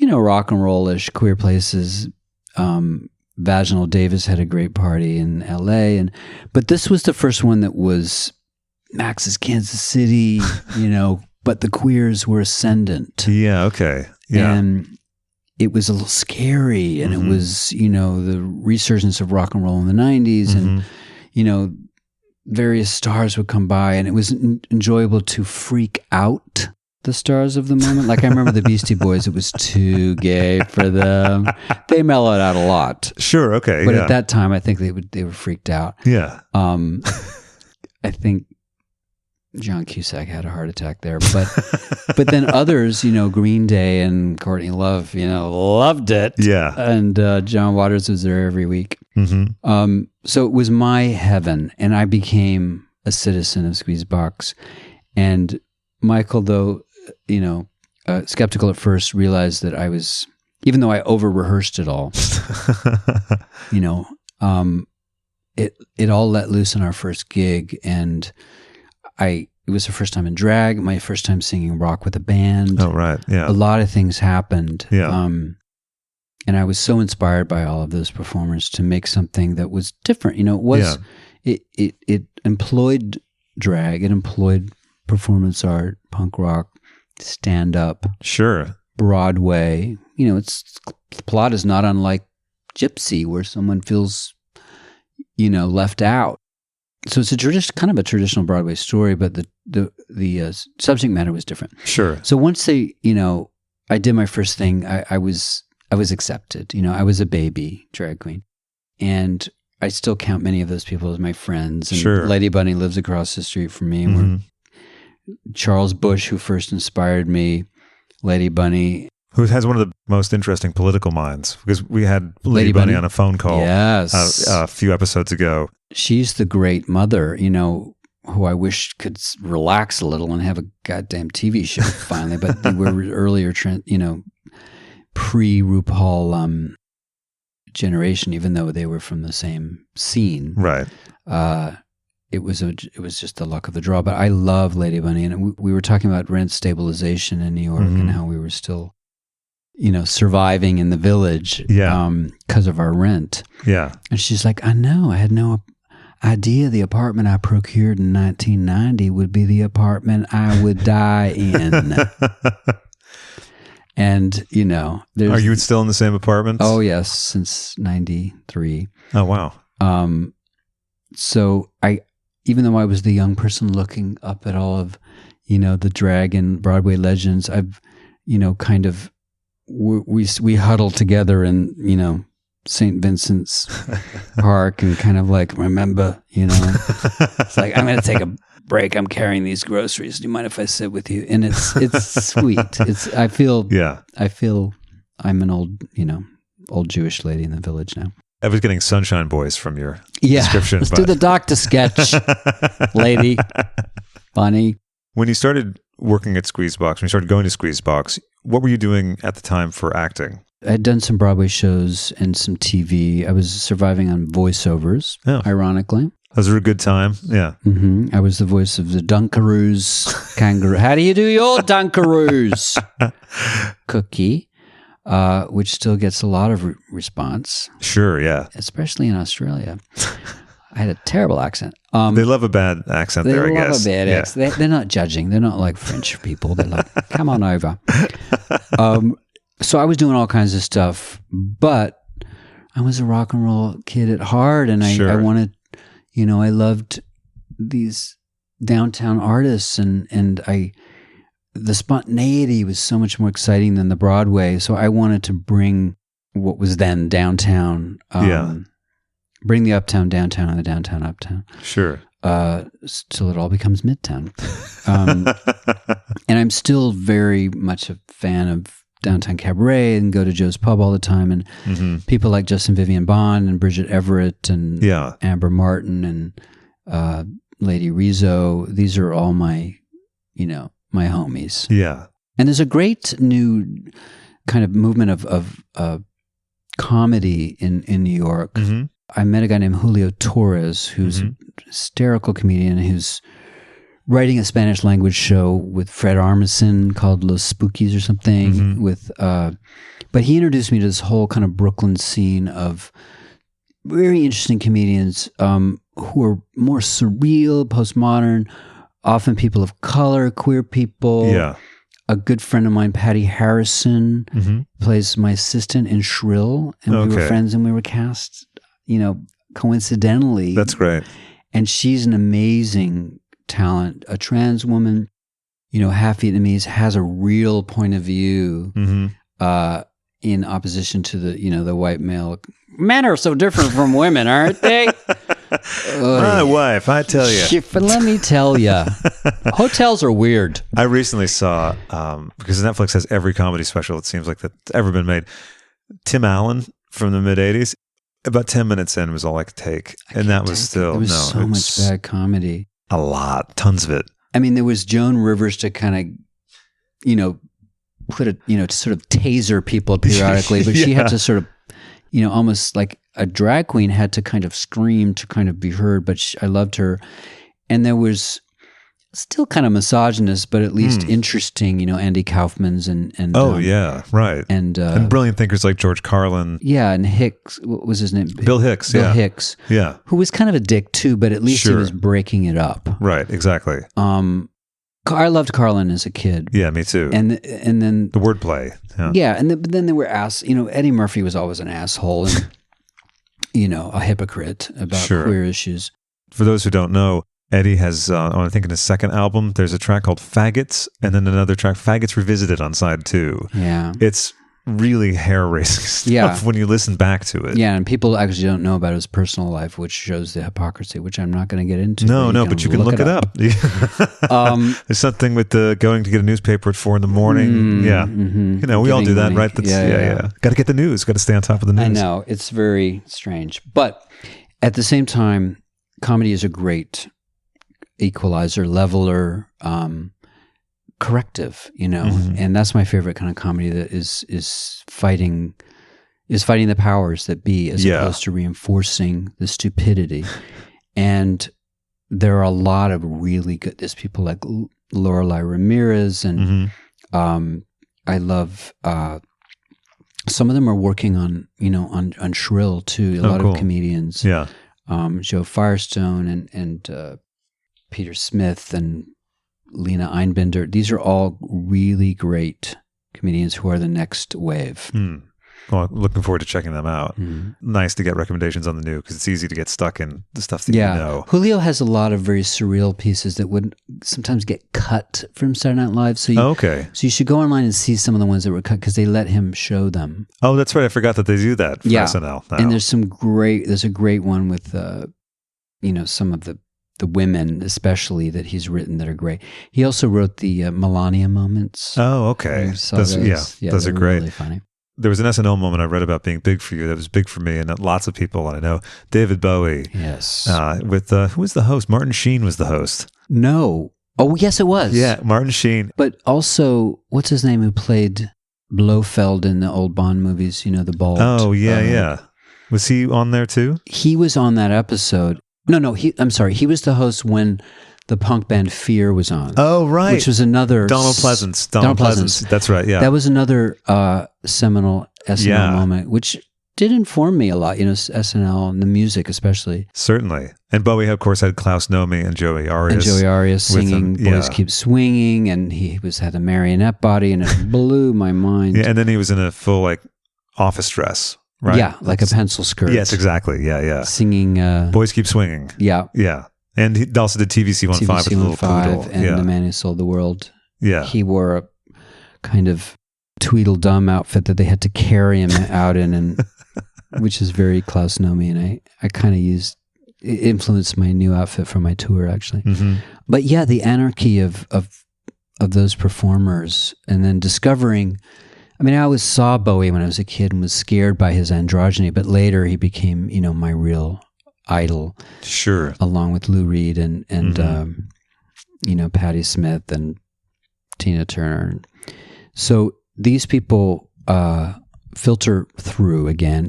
rock and roll-ish queer places. Vaginal Davis had a great party in LA, but this was the first one that was Max's Kansas City, but the queers were ascendant. Yeah, okay. Yeah. And it was a little scary, and it was, the resurgence of rock and roll in the 90s, and, various stars would come by, and it was enjoyable to freak out the stars of the moment. Like I remember the Beastie Boys, it was too gay for them. They mellowed out a lot. Sure, okay. But at that time, I think they were freaked out. Yeah. I think John Cusack had a heart attack there. But then others, Green Day and Courtney Love, loved it. Yeah. And John Waters was there every week. So it was my heaven, and I became a citizen of Squeezebox. And Michael, though, skeptical at first, realized that I was, even though I over-rehearsed it all, it all let loose in our first gig, and it was the first time in drag, my first time singing rock with a band. Oh, right, yeah. A lot of things happened. Yeah. And I was so inspired by all of those performers to make something that was different. It employed drag, it employed performance art, punk rock, stand up. Sure. Broadway. The plot is not unlike Gypsy, where someone feels, left out. So it's kind of a traditional Broadway story, but the subject matter was different. Sure. So once I did my first thing, I was accepted. I was a baby drag queen, and I still count many of those people as my friends. And sure. Lady Bunny lives across the street from me. And Charles Bush, who first inspired me, Lady Bunny, who has one of the most interesting political minds, because we had Lady Bunny on a phone call a few episodes ago. She's the great mother, who I wish could relax a little and have a goddamn TV show finally. But they were earlier, pre-RuPaul generation, even though they were from the same scene. Right. It was just the luck of the draw. But I love Lady Bunny, and we were talking about rent stabilization in New York and how we were still, surviving in the village because of our rent. Yeah. And she's like, I know, I had no idea the apartment I procured in 1990 would be the apartment I would die in. And, are you still in the same apartment? Oh, yes, since 93. Oh, wow. So even though I was the young person looking up at all of, the drag and Broadway legends, I've, kind of, we huddled together in, St. Vincent's Park and kind of like, remember, it's like, I'm going to take a break. I'm carrying these groceries. Do you mind if I sit with you? And it's sweet. I feel I'm an old Jewish lady in the village now. I was getting Sunshine Boys from your description. Let's do the doctor sketch, lady, bunny. When you started working at Squeezebox, when you started going to Squeezebox, what were you doing at the time for acting? I had done some Broadway shows and some TV. I was surviving on voiceovers, ironically. Those were a good time, yeah. Mm-hmm. I was the voice of the Dunkaroos kangaroo. How do you do your Dunkaroos? Cookie. Which still gets a lot of response. Sure, yeah. Especially in Australia. I had a terrible accent. They love a bad accent there, I guess. They love a bad accent. They're not judging. They're not like French people. They're like, come on over. So I was doing all kinds of stuff, but I was a rock and roll kid at heart, and I wanted, I loved these downtown artists, and the spontaneity was so much more exciting than the Broadway. So I wanted to bring what was then downtown, bring the uptown downtown and the downtown uptown. Sure. Till it all becomes midtown. And I'm still very much a fan of downtown cabaret and go to Joe's Pub all the time. And people like Justin Vivian Bond and Bridget Everett and Amber Martin and Lady Rizzo. These are all my homies. Yeah. And there's a great new kind of movement of comedy in New York. Mm-hmm. I met a guy named Julio Torres, who's a hysterical comedian who's writing a Spanish language show with Fred Armisen called Los Spookies or something. But he introduced me to this whole kind of Brooklyn scene of very interesting comedians who are more surreal, postmodern, often people of color, queer people. Yeah. A good friend of mine, Patty Harrison, plays my assistant in Shrill, and we were friends and we were cast, coincidentally. That's great. And she's an amazing talent, a trans woman, half Vietnamese, has a real point of view in opposition to the white male. Men are so different from women, aren't they? My wife, I tell you. But let me tell you, hotels are weird. I recently saw, because Netflix has every comedy special, it seems like that's ever been made. Tim Allen from the mid-'80s, about 10 minutes in was all I could take. And that was still, there was so much bad comedy. A lot, tons of it. I mean, there was Joan Rivers to kind of, put a, to sort of taser people periodically, but she had to sort of, almost like a drag queen had to kind of scream to kind of be heard, but I loved her. And there was still kind of misogynist, but at least interesting, Andy Kaufman's and right. And brilliant thinkers like George Carlin. Yeah, and Hicks, what was his name? Bill Hicks. Bill Hicks. Yeah. Who was kind of a dick too, but at least he was breaking it up. Right, exactly. I loved Carlin as a kid. Yeah, me too. And then the wordplay. Yeah, but then there were Eddie Murphy was always an asshole and a hypocrite about queer issues. For those who don't know, Eddie has, I think in his second album, there's a track called Faggots, and then another track, Faggots Revisited, on side 2. Yeah. It's really hair-raising stuff when you listen back to it. Yeah, and people actually don't know about his personal life, which shows the hypocrisy, which I'm not going to get into. But you can look it up. There's something with going to get a newspaper at 4 a.m. We all do that, right? That's, Got to get the news. Got to stay on top of the news. I know. It's very strange. But at the same time, comedy is a great equalizer, leveler, corrective, and that's my favorite kind of comedy, that is fighting the powers that be, as opposed to reinforcing the stupidity. And there are a lot of really good, there's people like Lorelei Ramirez, and I love some of them are working on on Shrill too, a lot of comedians, Joe Firestone and Peter Smith and Lena Einbinder. These are all really great comedians who are the next wave. Well, looking forward to checking them out. Nice to get recommendations on the new because it's easy to get stuck in the stuff that you know. Julio has a lot of very surreal pieces that would sometimes get cut from Saturday Night Live. So you should go online and see some of the ones that were cut because they let him show them. Oh, that's right. I forgot that they do that for SNL now. And there's a great one with, some of the women especially that he's written that are great. He also wrote the Melania moments. Oh, okay. Those are great. Really funny. There was an SNL moment I read about being big for you that was big for me and lots of people I know. David Bowie. Yes. With who was the host? Martin Sheen was the host. No. Oh, yes, it was. Yeah, Martin Sheen. But also, what's his name who played Blofeld in the old Bond movies? The bald. Oh, yeah. Was he on there too? He was on that episode. No, I'm sorry. He was the host when the punk band Fear was on. Oh, right. Which was another... Donald Pleasance. That's right, yeah. That was another seminal SNL moment, which did inform me a lot, SNL and the music especially. Certainly. And Bowie, of course, had Klaus Nomi and Joey Arias. Singing Boys Keep Swinging, and he had a marionette body, and it blew my mind. Yeah, and then he was in a full, office dress. Right? Yeah, like a pencil skirt. Yes, exactly. Yeah. Singing... Boys Keep Swinging. Yeah. Yeah. And he also did TVC 15 with the little poodle. And The Man Who Sold the World. Yeah. He wore a kind of Tweedledum outfit that they had to carry him out in, and which is very Klaus Nomi. And I kind of it influenced my new outfit for my tour, actually. Mm-hmm. But yeah, the anarchy of those performers, and then discovering... I always saw Bowie when I was a kid and was scared by his androgyny, but later he became, my real idol. Sure. Along with Lou Reed and Patti Smith and Tina Turner. So these people filter through again.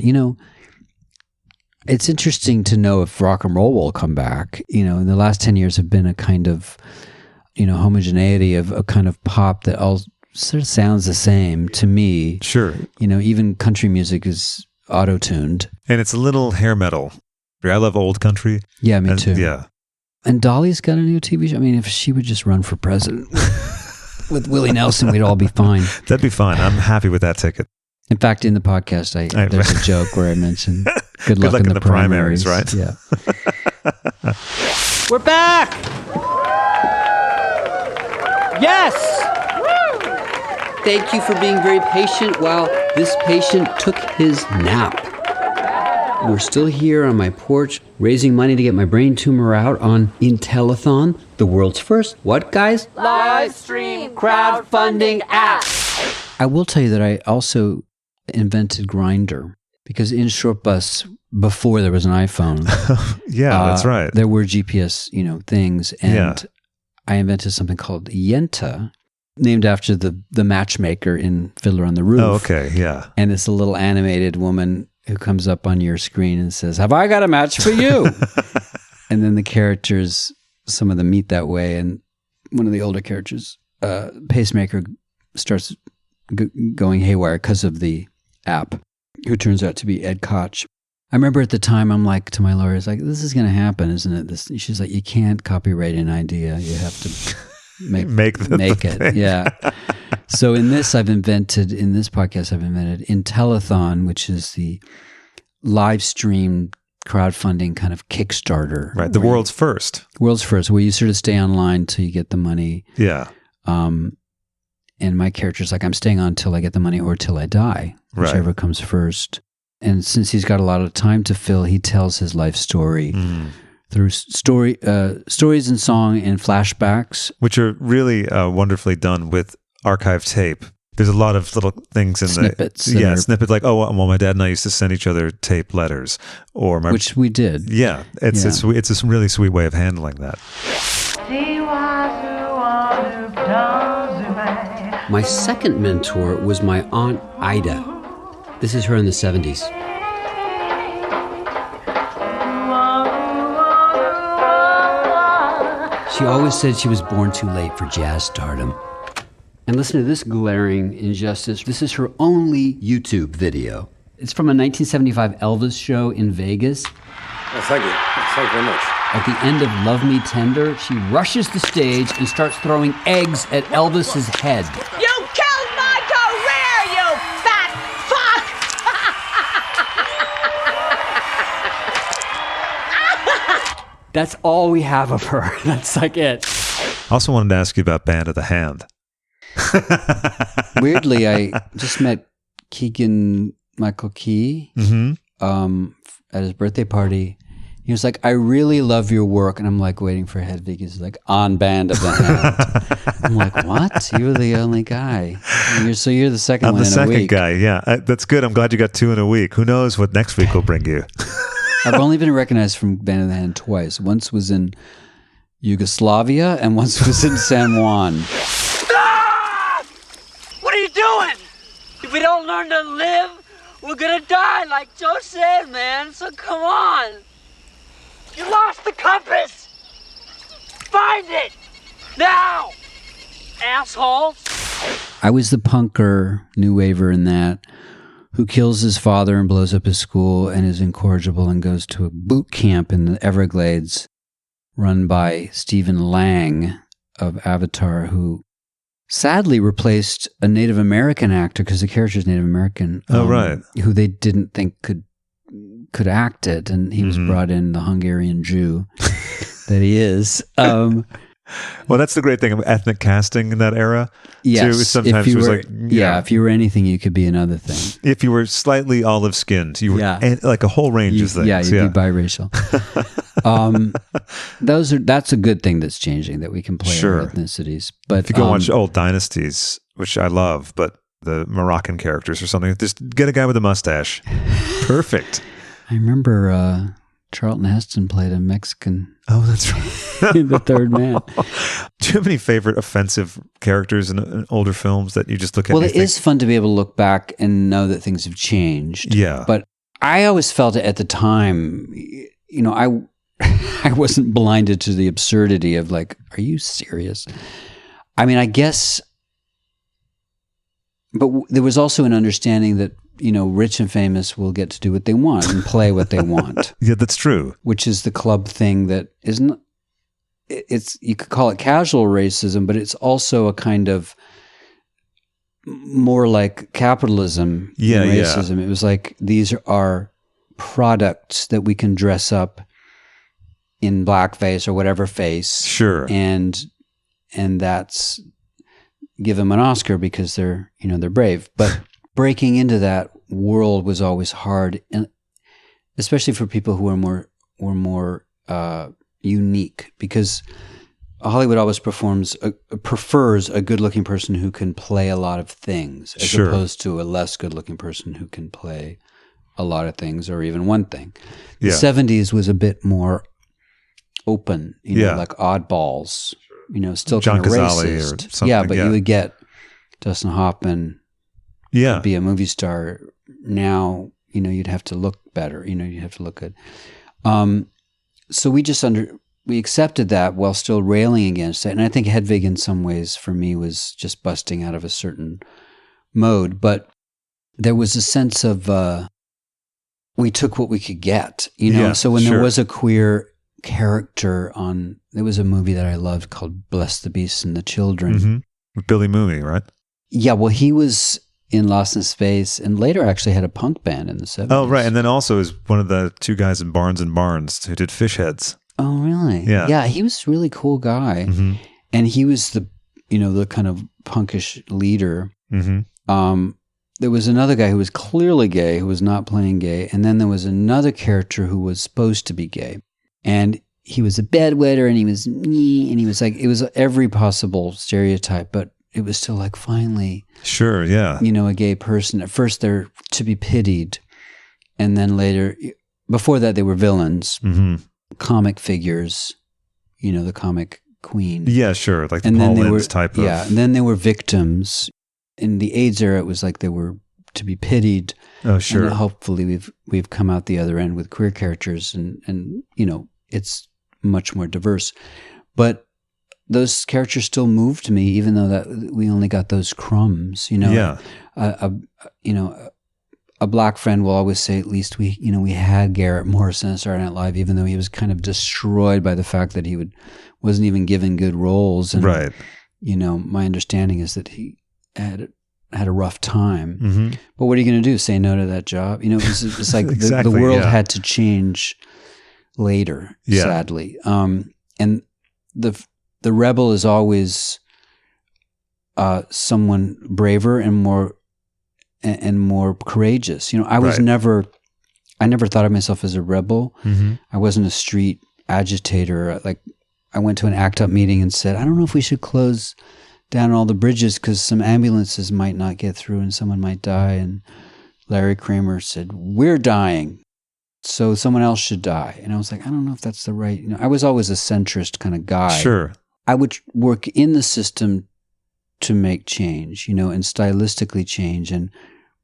It's interesting to know if rock and roll will come back. In the last 10 years have been a kind of, homogeneity of a kind of pop that all sort of sounds the same to me. Sure. Even country music is auto-tuned. And it's a little hair metal. I love old country. Yeah, me too. Yeah. And Dolly's got a new TV show. If she would just run for president with Willie Nelson, we'd all be fine. That'd be fine. I'm happy with that ticket. In fact, in the podcast, there's a joke where I mentioned good luck in the primaries, right? Yeah. We're back! Yes! Thank you for being very patient while this patient took his nap. We're still here on my porch, raising money to get my brain tumor out on Intellithon, the world's first, what guys? Live stream crowdfunding app. I will tell you that I also invented Grindr, because in Shortbus, before there was an iPhone. That's right. There were GPS, things, and I invented something called Yenta, named after the matchmaker in Fiddler on the Roof. Oh, okay, yeah. And it's a little animated woman who comes up on your screen and says, "Have I got a match for you?" And then the characters, some of them meet that way, and one of the older characters, Pacemaker, starts going haywire because of the app, who turns out to be Ed Koch. I remember at the time, I'm like to my lawyers, this is going to happen, isn't it? She's like, you can't copyright an idea. You have to make it. Yeah. So in this podcast, I've invented Intellithon, which is the live stream crowdfunding kind of Kickstarter. Right. The world's first. World's first, where you sort of stay online till you get the money. Yeah. And my character's like, I'm staying on till I get the money or till I die, whichever comes first. And since he's got a lot of time to fill, he tells his life story through stories and song and flashbacks. Which are really wonderfully done with archive tape. There's a lot of little things in snippets. Snippets like, my dad and I used to send each other tape letters. Which we did. Yeah. It's a really sweet way of handling that. My second mentor was my Aunt Ida. This is her in the 70s. She always said she was born too late for jazz stardom. And listen to this glaring injustice. This is her only YouTube video. It's from a 1975 Elvis show in Vegas. Oh, thank you. Thank you very much. At the end of Love Me Tender, she rushes the stage and starts throwing eggs at Elvis's head. You killed my career, you fat fuck! That's all we have of her. That's like it. I also wanted to ask you about Band of the Hand. Weirdly, I just met Keegan Michael Key at his birthday party. He was like, I really love your work. And I'm like waiting for Hedwig. He's like, on Band of the Hand. I'm like, what? You're the only guy. So you're the second one in a week. I'm the second guy, yeah. That's good. I'm glad you got 2 in a week. Who knows what next week will bring you. I've only been recognized from Band of the Hand twice. Once was in Yugoslavia and once was in San Juan. Stop! What are you doing? If we don't learn to live, we're gonna die like Joe said, man. So come on. You lost the compass! Find it! Now! Assholes! I was the punker, new waver in that, who kills his father and blows up his school and is incorrigible and goes to a boot camp in the Everglades run by Stephen Lang of Avatar, who sadly replaced a Native American actor because the character is Native American. Right. Who they didn't think could act it, and he was brought in, the Hungarian Jew that he is. Well, that's the great thing of ethnic casting in that era. Yes, too. Sometimes if you it was were, like, if you were anything, you could be another thing. If you were slightly olive-skinned, you were like a whole range of things. Yeah, you'd be biracial. That's a good thing that's changing, that we can play our ethnicities. But if you go watch old Dynasties, which I love, but the Moroccan characters or something, just get a guy with a mustache. Perfect. I remember Charlton Heston played a Mexican. Oh, that's right. In The Third Man. Do you have any favorite offensive characters in older films that you just look at? Well, it is fun to be able to look back and know that things have changed. Yeah. But I always felt it at the time, I wasn't blinded to the absurdity of like, are you serious? I mean, I guess, but there was also an understanding that, rich and famous will get to do what they want and play what they want. Yeah, that's true. Which is the club thing that isn't, you could call it casual racism, but it's also a kind of more like capitalism than racism. It was like, these are products that we can dress up in blackface or whatever face. Sure. And that's, give them an Oscar because they're brave. But breaking into that world was always hard, and especially for people who were more unique, because Hollywood always prefers a good-looking person who can play a lot of things, as opposed to a less good-looking person who can play a lot of things or even one thing. The 70s was a bit more open, like Oddballs, still John kind of Cazale racist. Or something. Yeah, but you would get Dustin Hoffman be a movie star. Now, you'd have to look better. You'd have to look good. So we accepted that while still railing against it. And I think Hedwig in some ways for me was just busting out of a certain mode. But there was a sense of, we took what we could get, So when there was a queer character there was a movie that I loved called Bless the Beasts and the Children. Mm-hmm. With Billy Mooney, right? Yeah, well, he was in Lost in Space and later actually had a punk band in the 70s. Oh, right. And then also is one of the 2 guys in Barnes and Barnes who did Fish Heads. Oh, really? Yeah. Yeah, he was a really cool guy. Mm-hmm. And he was the kind of punkish leader. Mm-hmm. There was another guy who was clearly gay, who was not playing gay. And then there was another character who was supposed to be gay. And he was a bedwetter, and he was like, it was every possible stereotype, but it was still like, finally, sure, yeah, a gay person. At first, they're to be pitied, and then later, before that, they were villains, comic figures, the comic queen. Yeah, sure, like the Paul Lynde type of. Yeah, and then they were victims. In the AIDS era, it was like they were to be pitied. Oh, sure. And hopefully, we've come out the other end with queer characters, and it's much more diverse. But those characters still moved me, even though that we only got those crumbs. Yeah. A black friend will always say, at least we had Garrett Morrison on Saturday Night Live, even though he was kind of destroyed by the fact that he wasn't even given good roles. And, right. My understanding is that he had a rough time. Mm-hmm. But what are you going to do? Say no to that job? It's like exactly, the world had to change later, sadly. And the rebel is always someone braver and more courageous. You know, I never thought of myself as a rebel. Mm-hmm. I wasn't a street agitator. Like, I went to an ACT UP meeting and said, I don't know if we should close down all the bridges because some ambulances might not get through and someone might die. And Larry Kramer said, we're dying, so someone else should die. And I was like, I don't know if that's the right, you know, I was always a centrist kind of guy. Sure. I would work in the system to make change, you know, and stylistically change and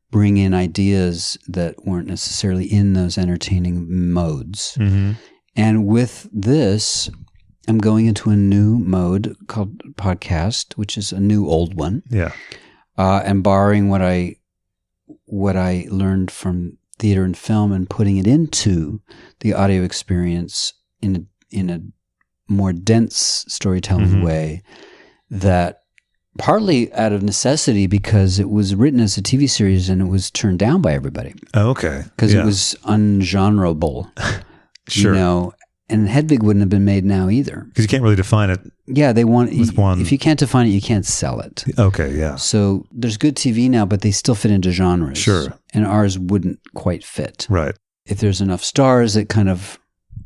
bring in ideas that weren't necessarily in those entertaining modes. Mm-hmm. And with this, I'm going into a new mode called podcast, which is a new old one. Yeah. And borrowing what I learned from theater and film and putting it into the audio experience in a more dense storytelling Mm-hmm. way, that partly out of necessity because it was written as a TV series and it was turned down by everybody. Oh, okay. Because it was ungenreable. Sure. You know, and Hedwig wouldn't have been made now either. Because you can't really define it. Yeah, they want with one. If you can't define it, you can't sell it. Okay, yeah. So there's good TV now, but they still fit into genres. Sure. And ours wouldn't quite fit. Right. If there's enough stars, it kind of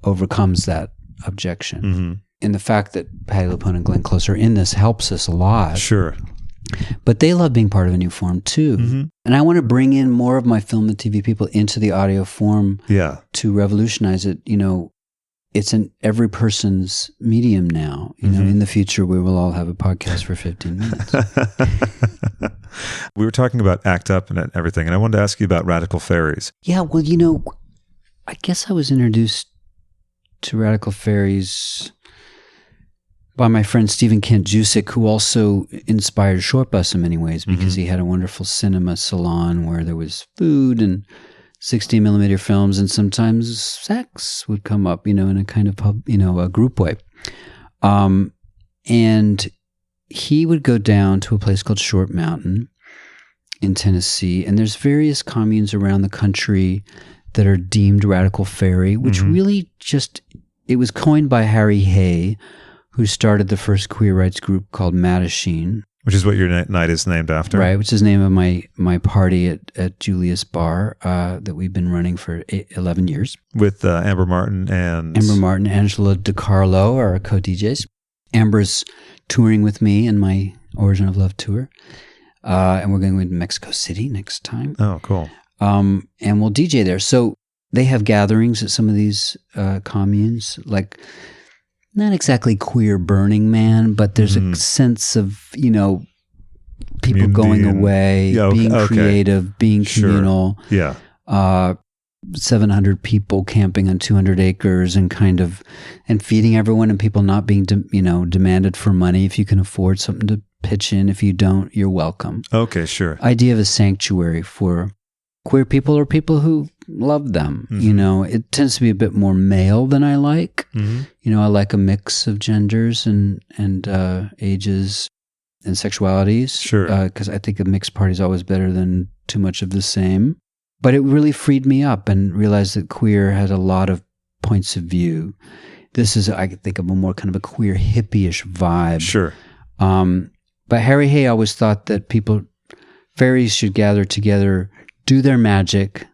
overcomes that objection. Mm-hmm. And the fact that Patti LuPone and Glenn Close are in this helps us a lot. Sure. But they love being part of a new form too. Mm-hmm. And I want to bring in more of my film and TV people into the audio form to revolutionize it. You know, it's in every person's medium now. You know, in the future, we will all have a podcast for 15 minutes. We were talking about ACT UP and everything, and I wanted to ask you about Radical Faeries. Yeah, well, you know, I guess I was introduced to Radical Faeries by my friend Stephen Kent Jusick, who also inspired Shortbus in many ways because he had a wonderful cinema salon where there was food and 16 millimeter films, and sometimes sex would come up, you know, in a kind of a group way. And he would go down to a place called Short Mountain in Tennessee, and there's various communes around the country that are deemed Radical Faerie, which really it was coined by Harry Hay, who started the first queer rights group called Mattachine. Which is what your night is named after. Right, which is the name of my party at Julius Bar that we've been running for 11 years. With Amber Martin, Angela DiCarlo are our co-DJs. Amber's touring with me in my Origin of Love tour. And we're going to Mexico City next time. Oh, cool. And we'll DJ there. So they have gatherings at some of these communes, like not exactly queer Burning Man, but there's a sense of, you know, people community going away, being creative, being communal. Yeah. 700 people camping on 200 acres and feeding everyone, and people not being, demanded for money. If you can afford something to pitch in, if you don't, you're welcome. Okay, sure. Idea of a sanctuary for queer people or people who love them. You know, it tends to be a bit more male than I like. You know, I like a mix of genders and ages and sexualities. Sure. Because I think a mixed party is always better than too much of the same. But it really freed me up and realized that queer had a lot of points of view. This is, I think, of a more kind of a queer hippie-ish vibe. Sure. But Harry Hay always thought that fairies should gather together, do their magic,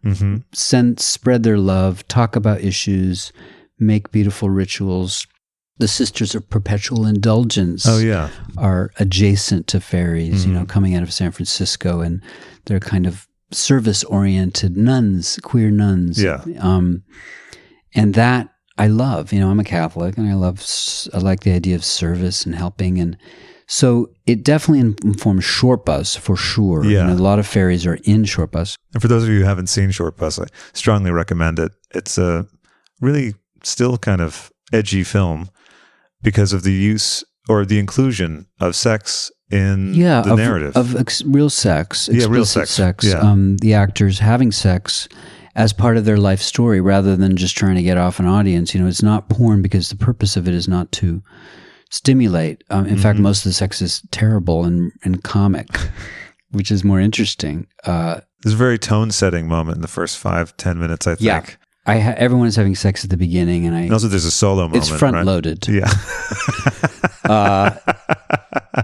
spread their love, talk about issues, make beautiful rituals. The Sisters of Perpetual Indulgence are adjacent to Faeries, you know, coming out of San Francisco, and they're kind of service-oriented nuns, queer nuns. Yeah. And that I love. You know, I'm a Catholic, and I like the idea of service and helping, and so it definitely informs Shortbus for sure. Yeah. And a lot of Faeries are in Shortbus. And for those of you who haven't seen Shortbus, I strongly recommend it. It's a really still kind of edgy film because of the use or the inclusion of sex in the narrative. Of real sex. Real sex. Yeah. The actors having sex as part of their life story rather than just trying to get off an audience. You know, it's not porn because the purpose of it is not to stimulate. In fact, most of the sex is terrible and comic, which is more interesting. There's a very tone-setting moment in the first 5-10 minutes, I think. Yeah. everyone is having sex at the beginning, and also there's a solo moment. It's front right? loaded. Yeah.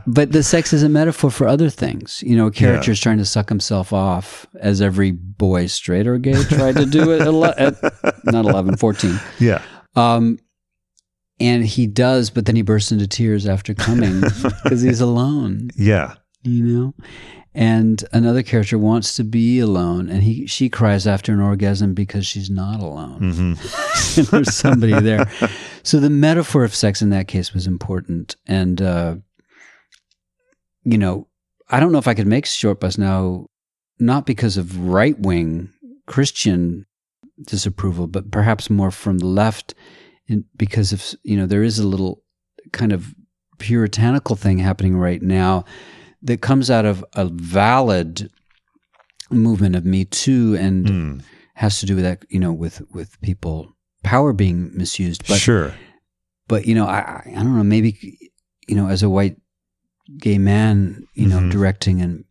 But the sex is a metaphor for other things. You know, a character is trying to suck himself off, as every boy, straight or gay, tried to do it at not 11, 14. Yeah. And he does, but then he bursts into tears after coming because he's alone. Yeah. You know? And another character wants to be alone, and she cries after an orgasm because she's not alone. Mm-hmm. There's somebody there. So the metaphor of sex in that case was important. And, you know, I don't know if I could make Shortbus now, not because of right-wing Christian disapproval, but perhaps more from the left, because of, you know, there is a little kind of puritanical thing happening right now that comes out of a valid movement of Me Too and has to do with that, you know, with people, power being misused. But, sure. But, you know, I don't know, maybe, you know, as a white gay man, you know, directing an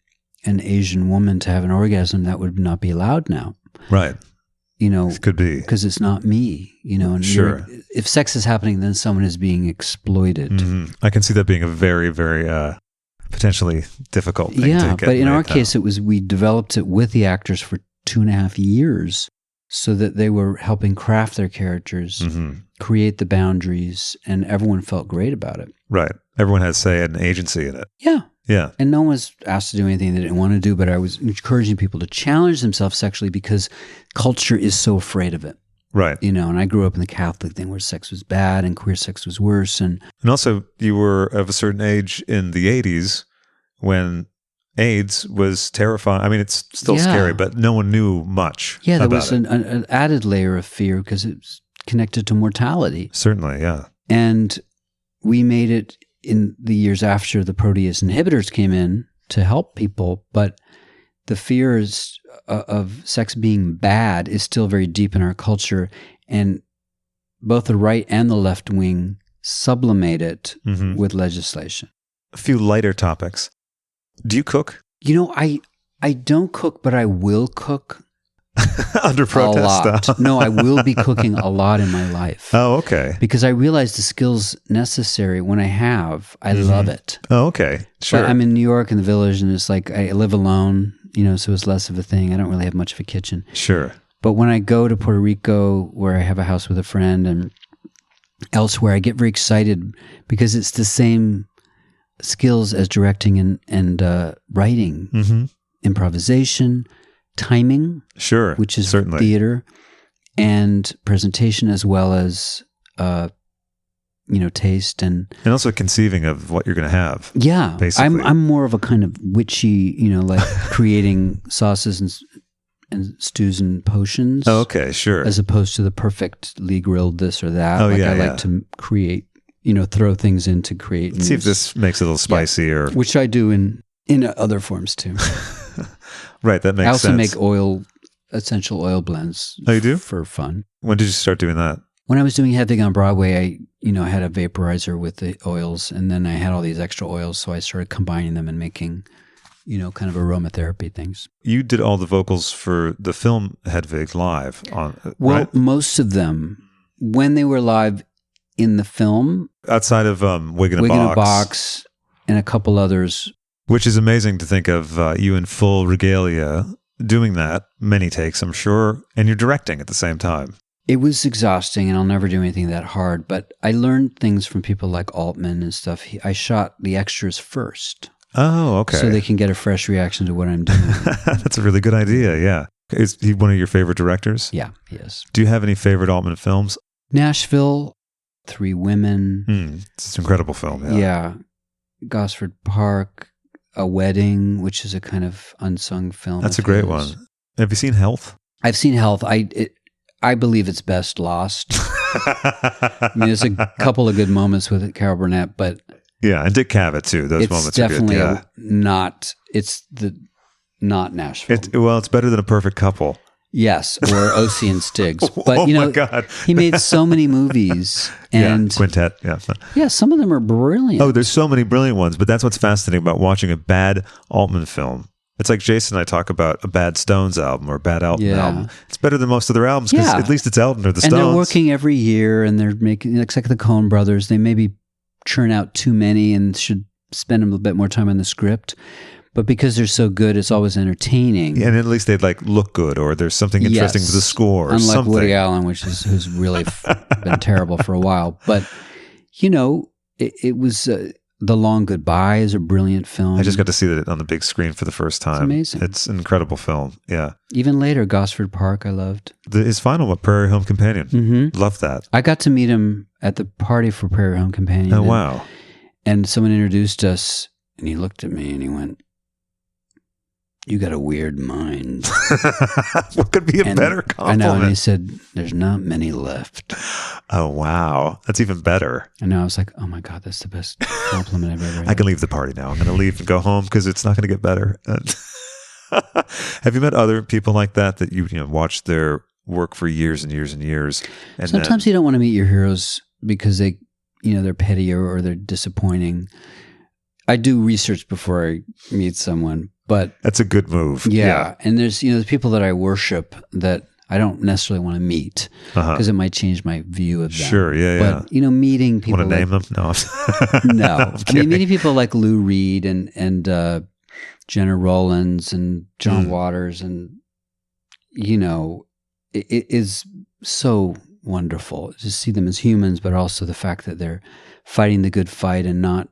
Asian woman to have an orgasm, that would not be allowed now. Right. You know, it could be. Because it's not me, you know. And sure. If sex is happening, then someone is being exploited. Mm-hmm. I can see that being a very, very potentially difficult thing to get. But in our now. case, we developed it with the actors for 2.5 years so that they were helping craft their characters, create the boundaries, and everyone felt great about it. Right. Everyone has say and agency in it. Yeah. Yeah. And no one was asked to do anything they didn't want to do, but I was encouraging people to challenge themselves sexually because culture is so afraid of it. Right. You know, and I grew up in the Catholic thing where sex was bad and queer sex was worse. And also, you were of a certain age in the 80s when AIDS was terrifying. I mean, it's still scary, but no one knew much. Yeah, there about was an added layer of fear because it's connected to mortality. Certainly, yeah. And we made it in the years after the protease inhibitors came in to help people, but the fears of sex being bad is still very deep in our culture, and both the right and the left wing sublimate it with legislation. A few lighter topics. Do you cook? You know, I don't cook, but I will cook. Under protest a lot. stuff. No, I will be cooking a lot in my life. Oh, okay. Because I realize the skills necessary when I love it. Oh, okay. Sure. But I'm in New York in the Village, and it's like I live alone, you know, so it's less of a thing. I don't really have much of a kitchen. Sure. But when I go to Puerto Rico, where I have a house with a friend, and elsewhere, I get very excited because it's the same skills as directing and writing, improvisation, timing, sure, which is certainly theater, and presentation, as well as you know, taste and also conceiving of what you're going to have. Yeah, basically. I'm more of a kind of witchy, you know, like creating sauces and stews and potions. Oh, okay, sure. As opposed to the perfectly grilled this or that. Oh, like yeah, I like to create, you know, throw things in to create. Let's see if this makes it a little spicy or which I do in other forms too. Right, that makes sense. I also make essential oil blends. Oh, you do? For fun. When did you start doing that? When I was doing Hedwig on Broadway, I had a vaporizer with the oils, and then I had all these extra oils, so I started combining them and making, you know, kind of aromatherapy things. You did all the vocals for the film Hedwig live on. Well, right? most of them, when they were live in the film, outside of Wig in a Box, and a couple others. Which is amazing to think of you in full regalia doing that, many takes, I'm sure, and you're directing at the same time. It was exhausting, and I'll never do anything that hard, but I learned things from people like Altman and stuff. I shot the extras first. Oh, okay. So they can get a fresh reaction to what I'm doing. That's a really good idea, yeah. Is he one of your favorite directors? Yeah, he is. Do you have any favorite Altman films? Nashville, Three Women. It's an incredible film, yeah. Yeah. Gosford Park, A Wedding, which is a kind of unsung film. That's a great one. Have you seen Health? I've seen Health. I believe it's best lost. I mean, there's a couple of good moments with Carol Burnett, but yeah, and Dick Cavett too. Those moments are good. It's Yeah. definitely not Nashville. It's better than A Perfect Couple. Yes, or O.C. and Stiggs. But my God. He made so many movies, and Quintet. Yeah, some of them are brilliant. Oh, there's so many brilliant ones, but that's what's fascinating about watching a bad Altman film It's like Jason and I talk about a bad Stones album or a bad Elton Yeah. album. It's better than most of their albums because Yeah. at least it's Elton or the Stones. And they're working every year, and they're making, it's like the Coen brothers. They maybe churn out too many and should spend a little bit more time on the script. But because they're so good, it's always entertaining. And at least they'd like look good, or there's something interesting with the score, or Unlike something. Woody Allen, who's really been terrible for a while. But it was The Long Goodbye is a brilliant film. I just got to see that on the big screen for the first time. It's amazing. It's an incredible film. Yeah. Even later, Gosford Park, I loved. His final one, Prairie Home Companion. Mm-hmm. Love that. I got to meet him at the party for Prairie Home Companion. Oh, wow. And someone introduced us, and he looked at me and he went, "You got a weird mind." What could be a better compliment? I know, and he said, "There's not many left." Oh, wow. That's even better. And I was like, "Oh my God, that's the best compliment I've ever had." I can leave the party now. I'm going to leave and go home because it's not going to get better. Have you met other people like that you watched their work for years and years and years? And sometimes you don't want to meet your heroes because they're petty or they're disappointing. I do research before I meet someone, but that's a good move. Yeah. And there's people that I worship that I don't necessarily want to meet because it might change my view of them. Sure. Yeah. But meeting people. Want to name them? No. No. I mean, meeting people like Lou Reed and Jenna Rollins and John Waters, and it is so wonderful to see them as humans, but also the fact that they're fighting the good fight and not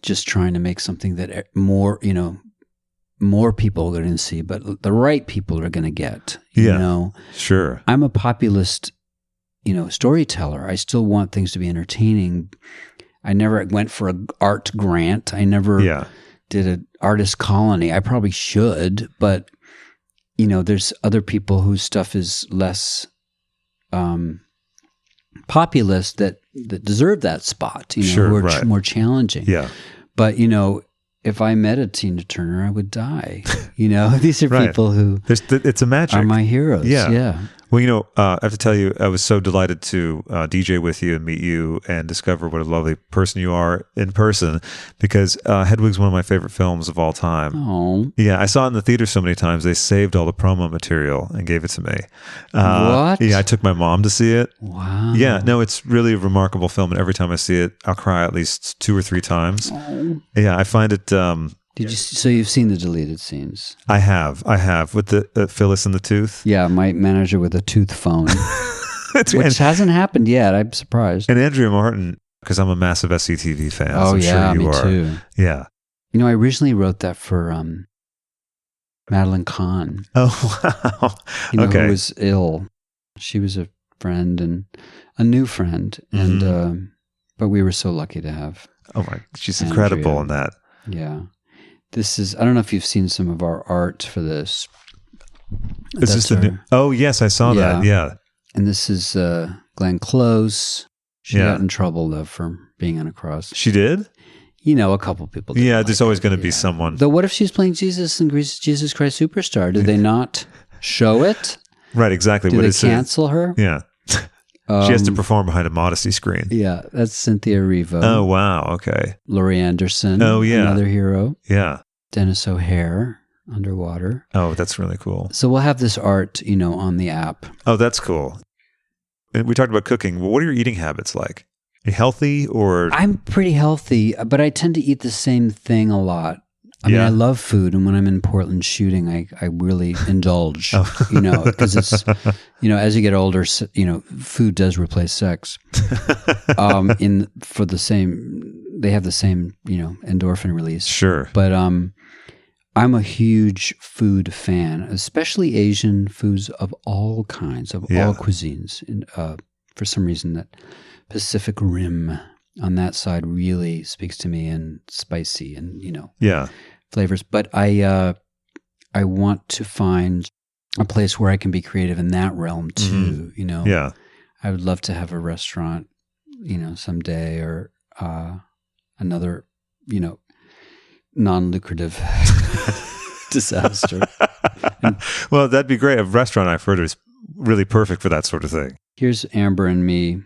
just trying to make something that more people are going to see, but the right people are going to get. Sure. I'm a populist, storyteller. I still want things to be entertaining. I never went for an art grant. I never did an artist colony. I probably should, but there's other people whose stuff is less populist that deserve that spot, who are more challenging. Yeah. But, if I met a Tina Turner, I would die. These are people who it's a magic. are my heroes. Yeah. Well, I have to tell you, I was so delighted to DJ with you and meet you and discover what a lovely person you are in person, because Hedwig's one of my favorite films of all time. Oh. Yeah, I saw it in the theater so many times, they saved all the promo material and gave it to me. What? Yeah, I took my mom to see it. Wow. Yeah, no, it's really a remarkable film, and every time I see it, I'll cry at least 2 or 3 times. Oh. Yeah, I find it... So you've seen the deleted scenes? I have with the Phyllis and the tooth. Yeah, my manager with a tooth phone, which hasn't happened yet. I'm surprised. And Andrea Martin, because I'm a massive SCTV fan. Oh, I'm yeah, sure you me are. too. Yeah. I originally wrote that for Madeline Kahn. Oh, wow. Okay. Who was ill. She was a friend and a new friend, and but we were so lucky to have. Oh my, she's incredible in that. Yeah. This is, I don't know if you've seen some of our art for this. Is this the new? Oh, yes, I saw that. Yeah. And this is Glenn Close. She got in trouble, though, for being on a cross. She did? A couple people did. Yeah, there's always going to be someone. Though, what if she's playing Jesus and Jesus Christ Superstar? Did they not show it? Right, exactly. Did they cancel her? Yeah. She has to perform behind a modesty screen. Yeah, that's Cynthia Erivo. Oh, wow. Okay. Laurie Anderson. Oh, yeah. Another hero. Yeah. Dennis O'Hare, Underwater. Oh, that's really cool. So we'll have this art, on the app. Oh, that's cool. And we talked about cooking. What are your eating habits like? Are you healthy or? I'm pretty healthy, but I tend to eat the same thing a lot. I mean, I love food, and when I'm in Portland shooting, I really indulge, because it's, as you get older, food does replace sex. They have the same, endorphin release. Sure. But I'm a huge food fan, especially Asian foods of all kinds, of all cuisines. And for some reason, that Pacific Rim on that side really speaks to me, and spicy and, flavors. But I want to find a place where I can be creative in that realm too, Yeah. I would love to have a restaurant, someday, or another, non-lucrative disaster. Well, that'd be great. A restaurant, I've heard, is really perfect for that sort of thing. Here's Amber and me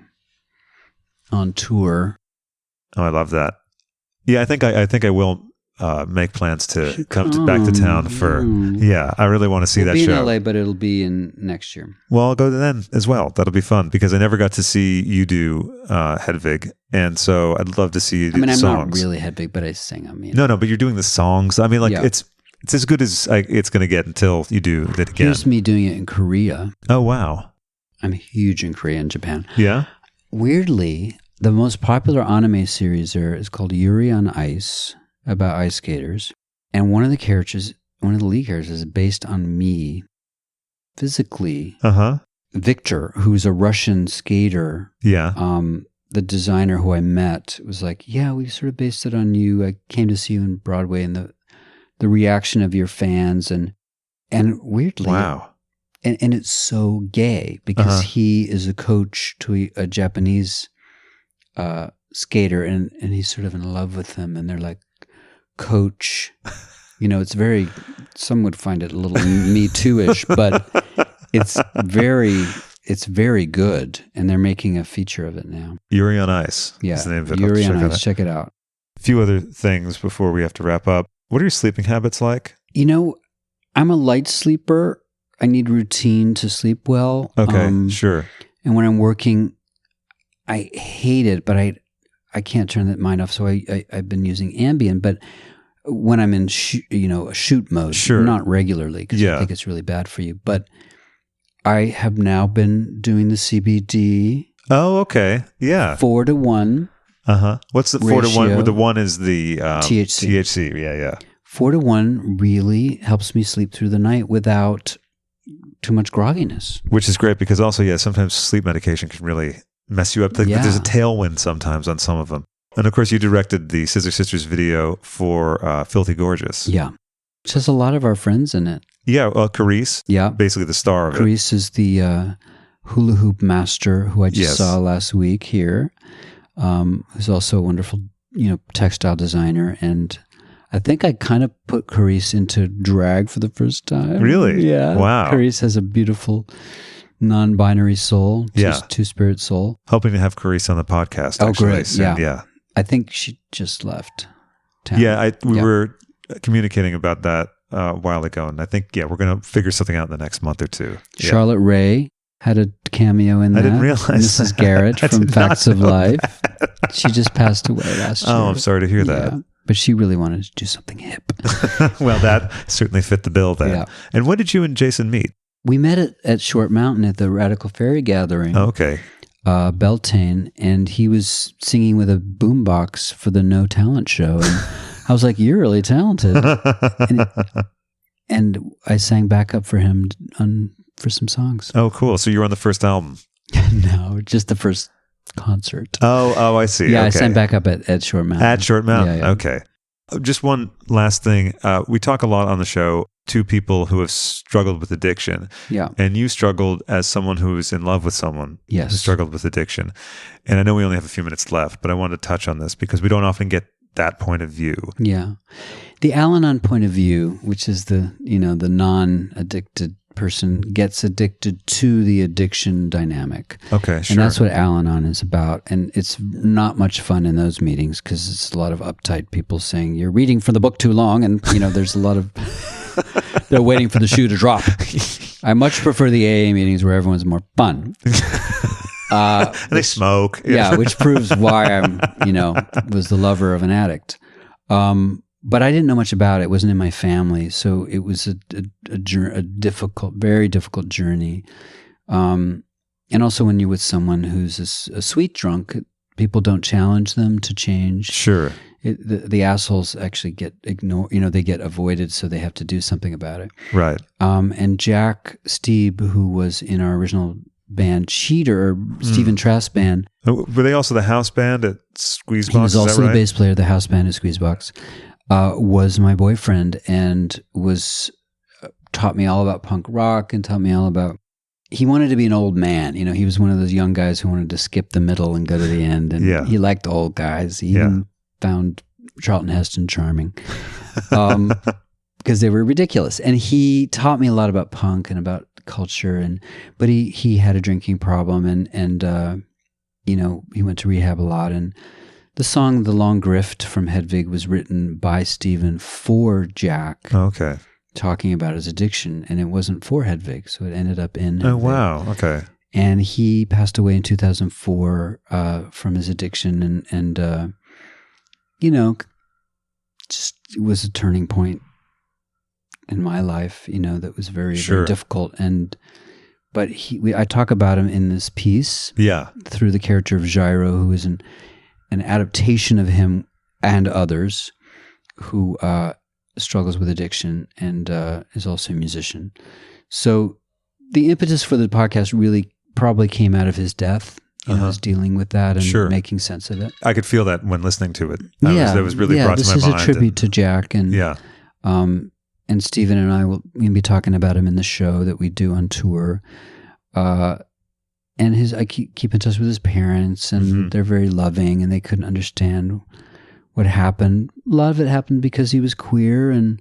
on tour. Oh, I love that. Yeah, I think I will make plans to come back to town for. Yeah, I really want to see that show. It'll be in LA, but it'll be in next year. Well, I'll go then as well. That'll be fun because I never got to see you do Hedwig, and so I'd love to see you do the songs. I'm not really Hedwig, but I sing them. No, but you're doing the songs. I mean, it's as good as it's going to get until you do that again. Here's me doing it in Korea. Oh wow, I'm huge in Korea and Japan. Yeah. Weirdly, the most popular anime series there is called Yuri on Ice, about ice skaters. And one of the lead characters is based on me physically. Victor, who's a Russian skater. Yeah. The designer who I met was like, yeah, we sort of based it on you. I came to see you in Broadway and the reaction of your fans and weirdly. Wow. And it's so gay because he is a coach to a Japanese skater and he's sort of in love with him and they're like, coach, it's very, some would find it a little Me Too-ish, but it's very good and they're making a feature of it now. Yuri on Ice. Yeah. Is the name of it. Yuri on Ice. Check it out. A few other things before we have to wrap up. What are your sleeping habits like? I'm a light sleeper. I need routine to sleep well. Okay, sure. And when I'm working, I hate it, but I can't turn that mind off. So I've been using Ambien, but when I'm in shoot mode, not regularly because I think it's really bad for you. But I have now been doing the CBD. Oh, okay, yeah. 4-to-1. What's the 4-to-1? The one is the THC. THC. Yeah. 4-to-1 really helps me sleep through the night without too much grogginess. Which is great because also, sometimes sleep medication can really mess you up. There's a tailwind sometimes on some of them. And of course, you directed the Scissor Sisters video for Filthy Gorgeous. Yeah. Which has a lot of our friends in it. Yeah, Karis. Yeah. Basically the star of it. Karis is the hula hoop master who I just saw last week here. Who's also a wonderful, textile designer. And I think I kind of put Karis into drag for the first time. Really? Yeah. Wow. Karis has a beautiful non-binary soul. Two-spirit soul. Hoping to have Karis on the podcast. Oh, actually, great. soon. Yeah. I think she just left town. Yeah, we were communicating about that a while ago. And I think, we're going to figure something out in the next month or two. Charlotte Ray had a cameo in that. I didn't realize Mrs. Garrett from Facts of Life. She just passed away last year. Oh, I'm sorry to hear that. But she really wanted to do something hip. Well, that certainly fit the bill then. Yeah. And when did you and Jason meet? We met at Short Mountain at the Radical Fairy Gathering. Oh, okay. Beltane, and he was singing with a boombox for the No Talent show. And I was like, you're really talented. And I sang backup for him for some songs. Oh, cool. So you were on the first album? No, just the first concert. Oh, I see. Yeah, okay. I sang backup at Short Mountain. At Short Mountain, yeah. Okay. Just one last thing. We talk a lot on the show to people who have struggled with addiction. Yeah. And you struggled as someone who was in love with someone who struggled with addiction. And I know we only have a few minutes left, but I wanted to touch on this because we don't often get that point of view. Yeah. The Al-Anon point of view, which is the non-addicted person gets addicted to the addiction dynamic. Okay, sure. And that's what Al-Anon is about. And it's not much fun in those meetings because it's a lot of uptight people saying, you're reading from the book too long. And, there's a lot of, they're waiting for the shoe to drop. I much prefer the AA meetings where everyone's more fun. They smoke. Yeah, which proves why I'm, was the lover of an addict. But I didn't know much about it. It wasn't in my family. So it was a difficult, very difficult journey. And also when you're with someone who's a sweet drunk, people don't challenge them to change. Sure. The assholes actually get ignored, they get avoided, so they have to do something about it. Right. And Jack Steeb, who was in our original band Cheater, or Stephen Trask band. Were they also the house band at Squeezebox? He was also the bass player of the house band at Squeezebox. Was my boyfriend and taught me all about punk rock and taught me all about, he wanted to be an old man. He was one of those young guys who wanted to skip the middle and go to the end. And he liked old guys. He even found Charlton Heston charming because they were ridiculous. And he taught me a lot about punk and about culture. But he had a drinking problem and he went to rehab a lot. And The song "The Long Grift" from Hedwig was written by Stephen for Jack. Okay. Talking about his addiction, and it wasn't for Hedwig, so it ended up in Hedwig. Oh, wow. Okay. And he passed away in 2004 from his addiction, and just it was a turning point in my life, that was very, very difficult. But I talk about him in this piece, through the character of Gyro, who is an adaptation of him and others, who struggles with addiction and is also a musician. So the impetus for the podcast really probably came out of his death. Was dealing with that and making sense of it. I could feel that when listening to it. That was really brought to my mind. This is a tribute to Jack, and and Stephen and I will be talking about him in the show that we do on tour. And I keep in touch with his parents, and they're very loving, and they couldn't understand what happened. A lot of it happened because he was queer, and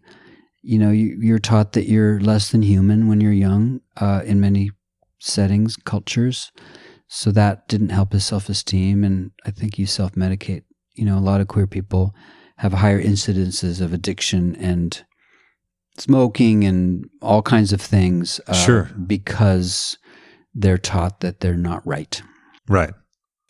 you're taught that you're less than human when you're young in many settings, cultures. So that didn't help his self-esteem, and I think you self-medicate. A lot of queer people have higher incidences of addiction and smoking and all kinds of things because they're taught that they're not right. Right.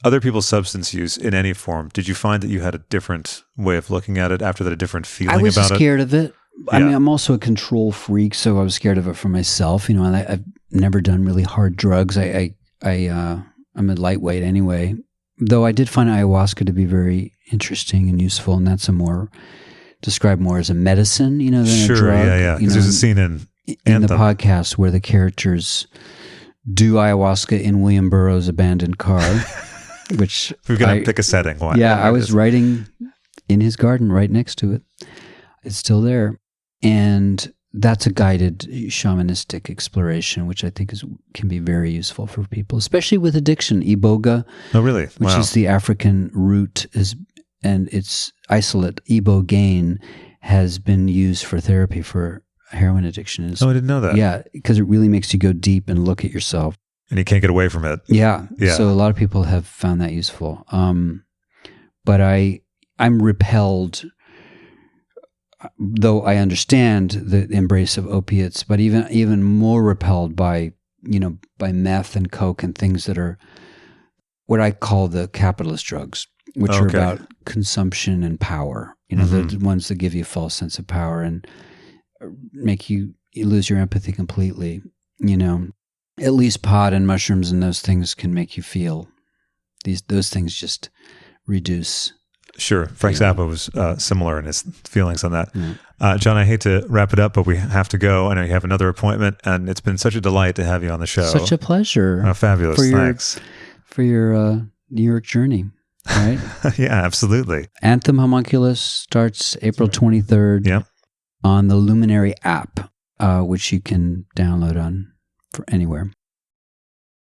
Other people's substance use in any form, did you find that you had a different way of looking at it after that, a different feeling about it? I was scared of it. I mean, I'm also a control freak, so I was scared of it for myself. I've never done really hard drugs. I'm a lightweight anyway, though I did find ayahuasca to be very interesting and useful, and that's described more as a medicine, than a drug. Yeah. Because there's a scene in Anthem, the podcast where the characters do ayahuasca in William Burroughs' abandoned car, which we've got to pick a setting. I was writing in his garden right next to it. It's still there, and that's a guided shamanistic exploration, which I think can be very useful for people, especially with addiction. Iboga, which is the African root, and its isolate ibogaine has been used for therapy for heroin addiction. I didn't know that. Yeah, because it really makes you go deep and look at yourself, and you can't get away from it. Yeah. So a lot of people have found that useful. But I'm repelled. Though I understand the embrace of opiates, but even more repelled by meth and coke and things that are what I call the capitalist drugs, which are about consumption and power. The ones that give you a false sense of power and make you lose your empathy completely. At least pot and mushrooms and those things can make you feel. Those things just reduce. Sure. Frank Zappa was similar in his feelings on that. John, I hate to wrap it up, but we have to go. I know you have another appointment, and it's been such a delight to have you on the show. Such a pleasure. Fabulous. Thanks. For your New York journey, right? Yeah, absolutely. Anthem Homunculus starts April 23rd on the Luminary app, which you can download for anywhere.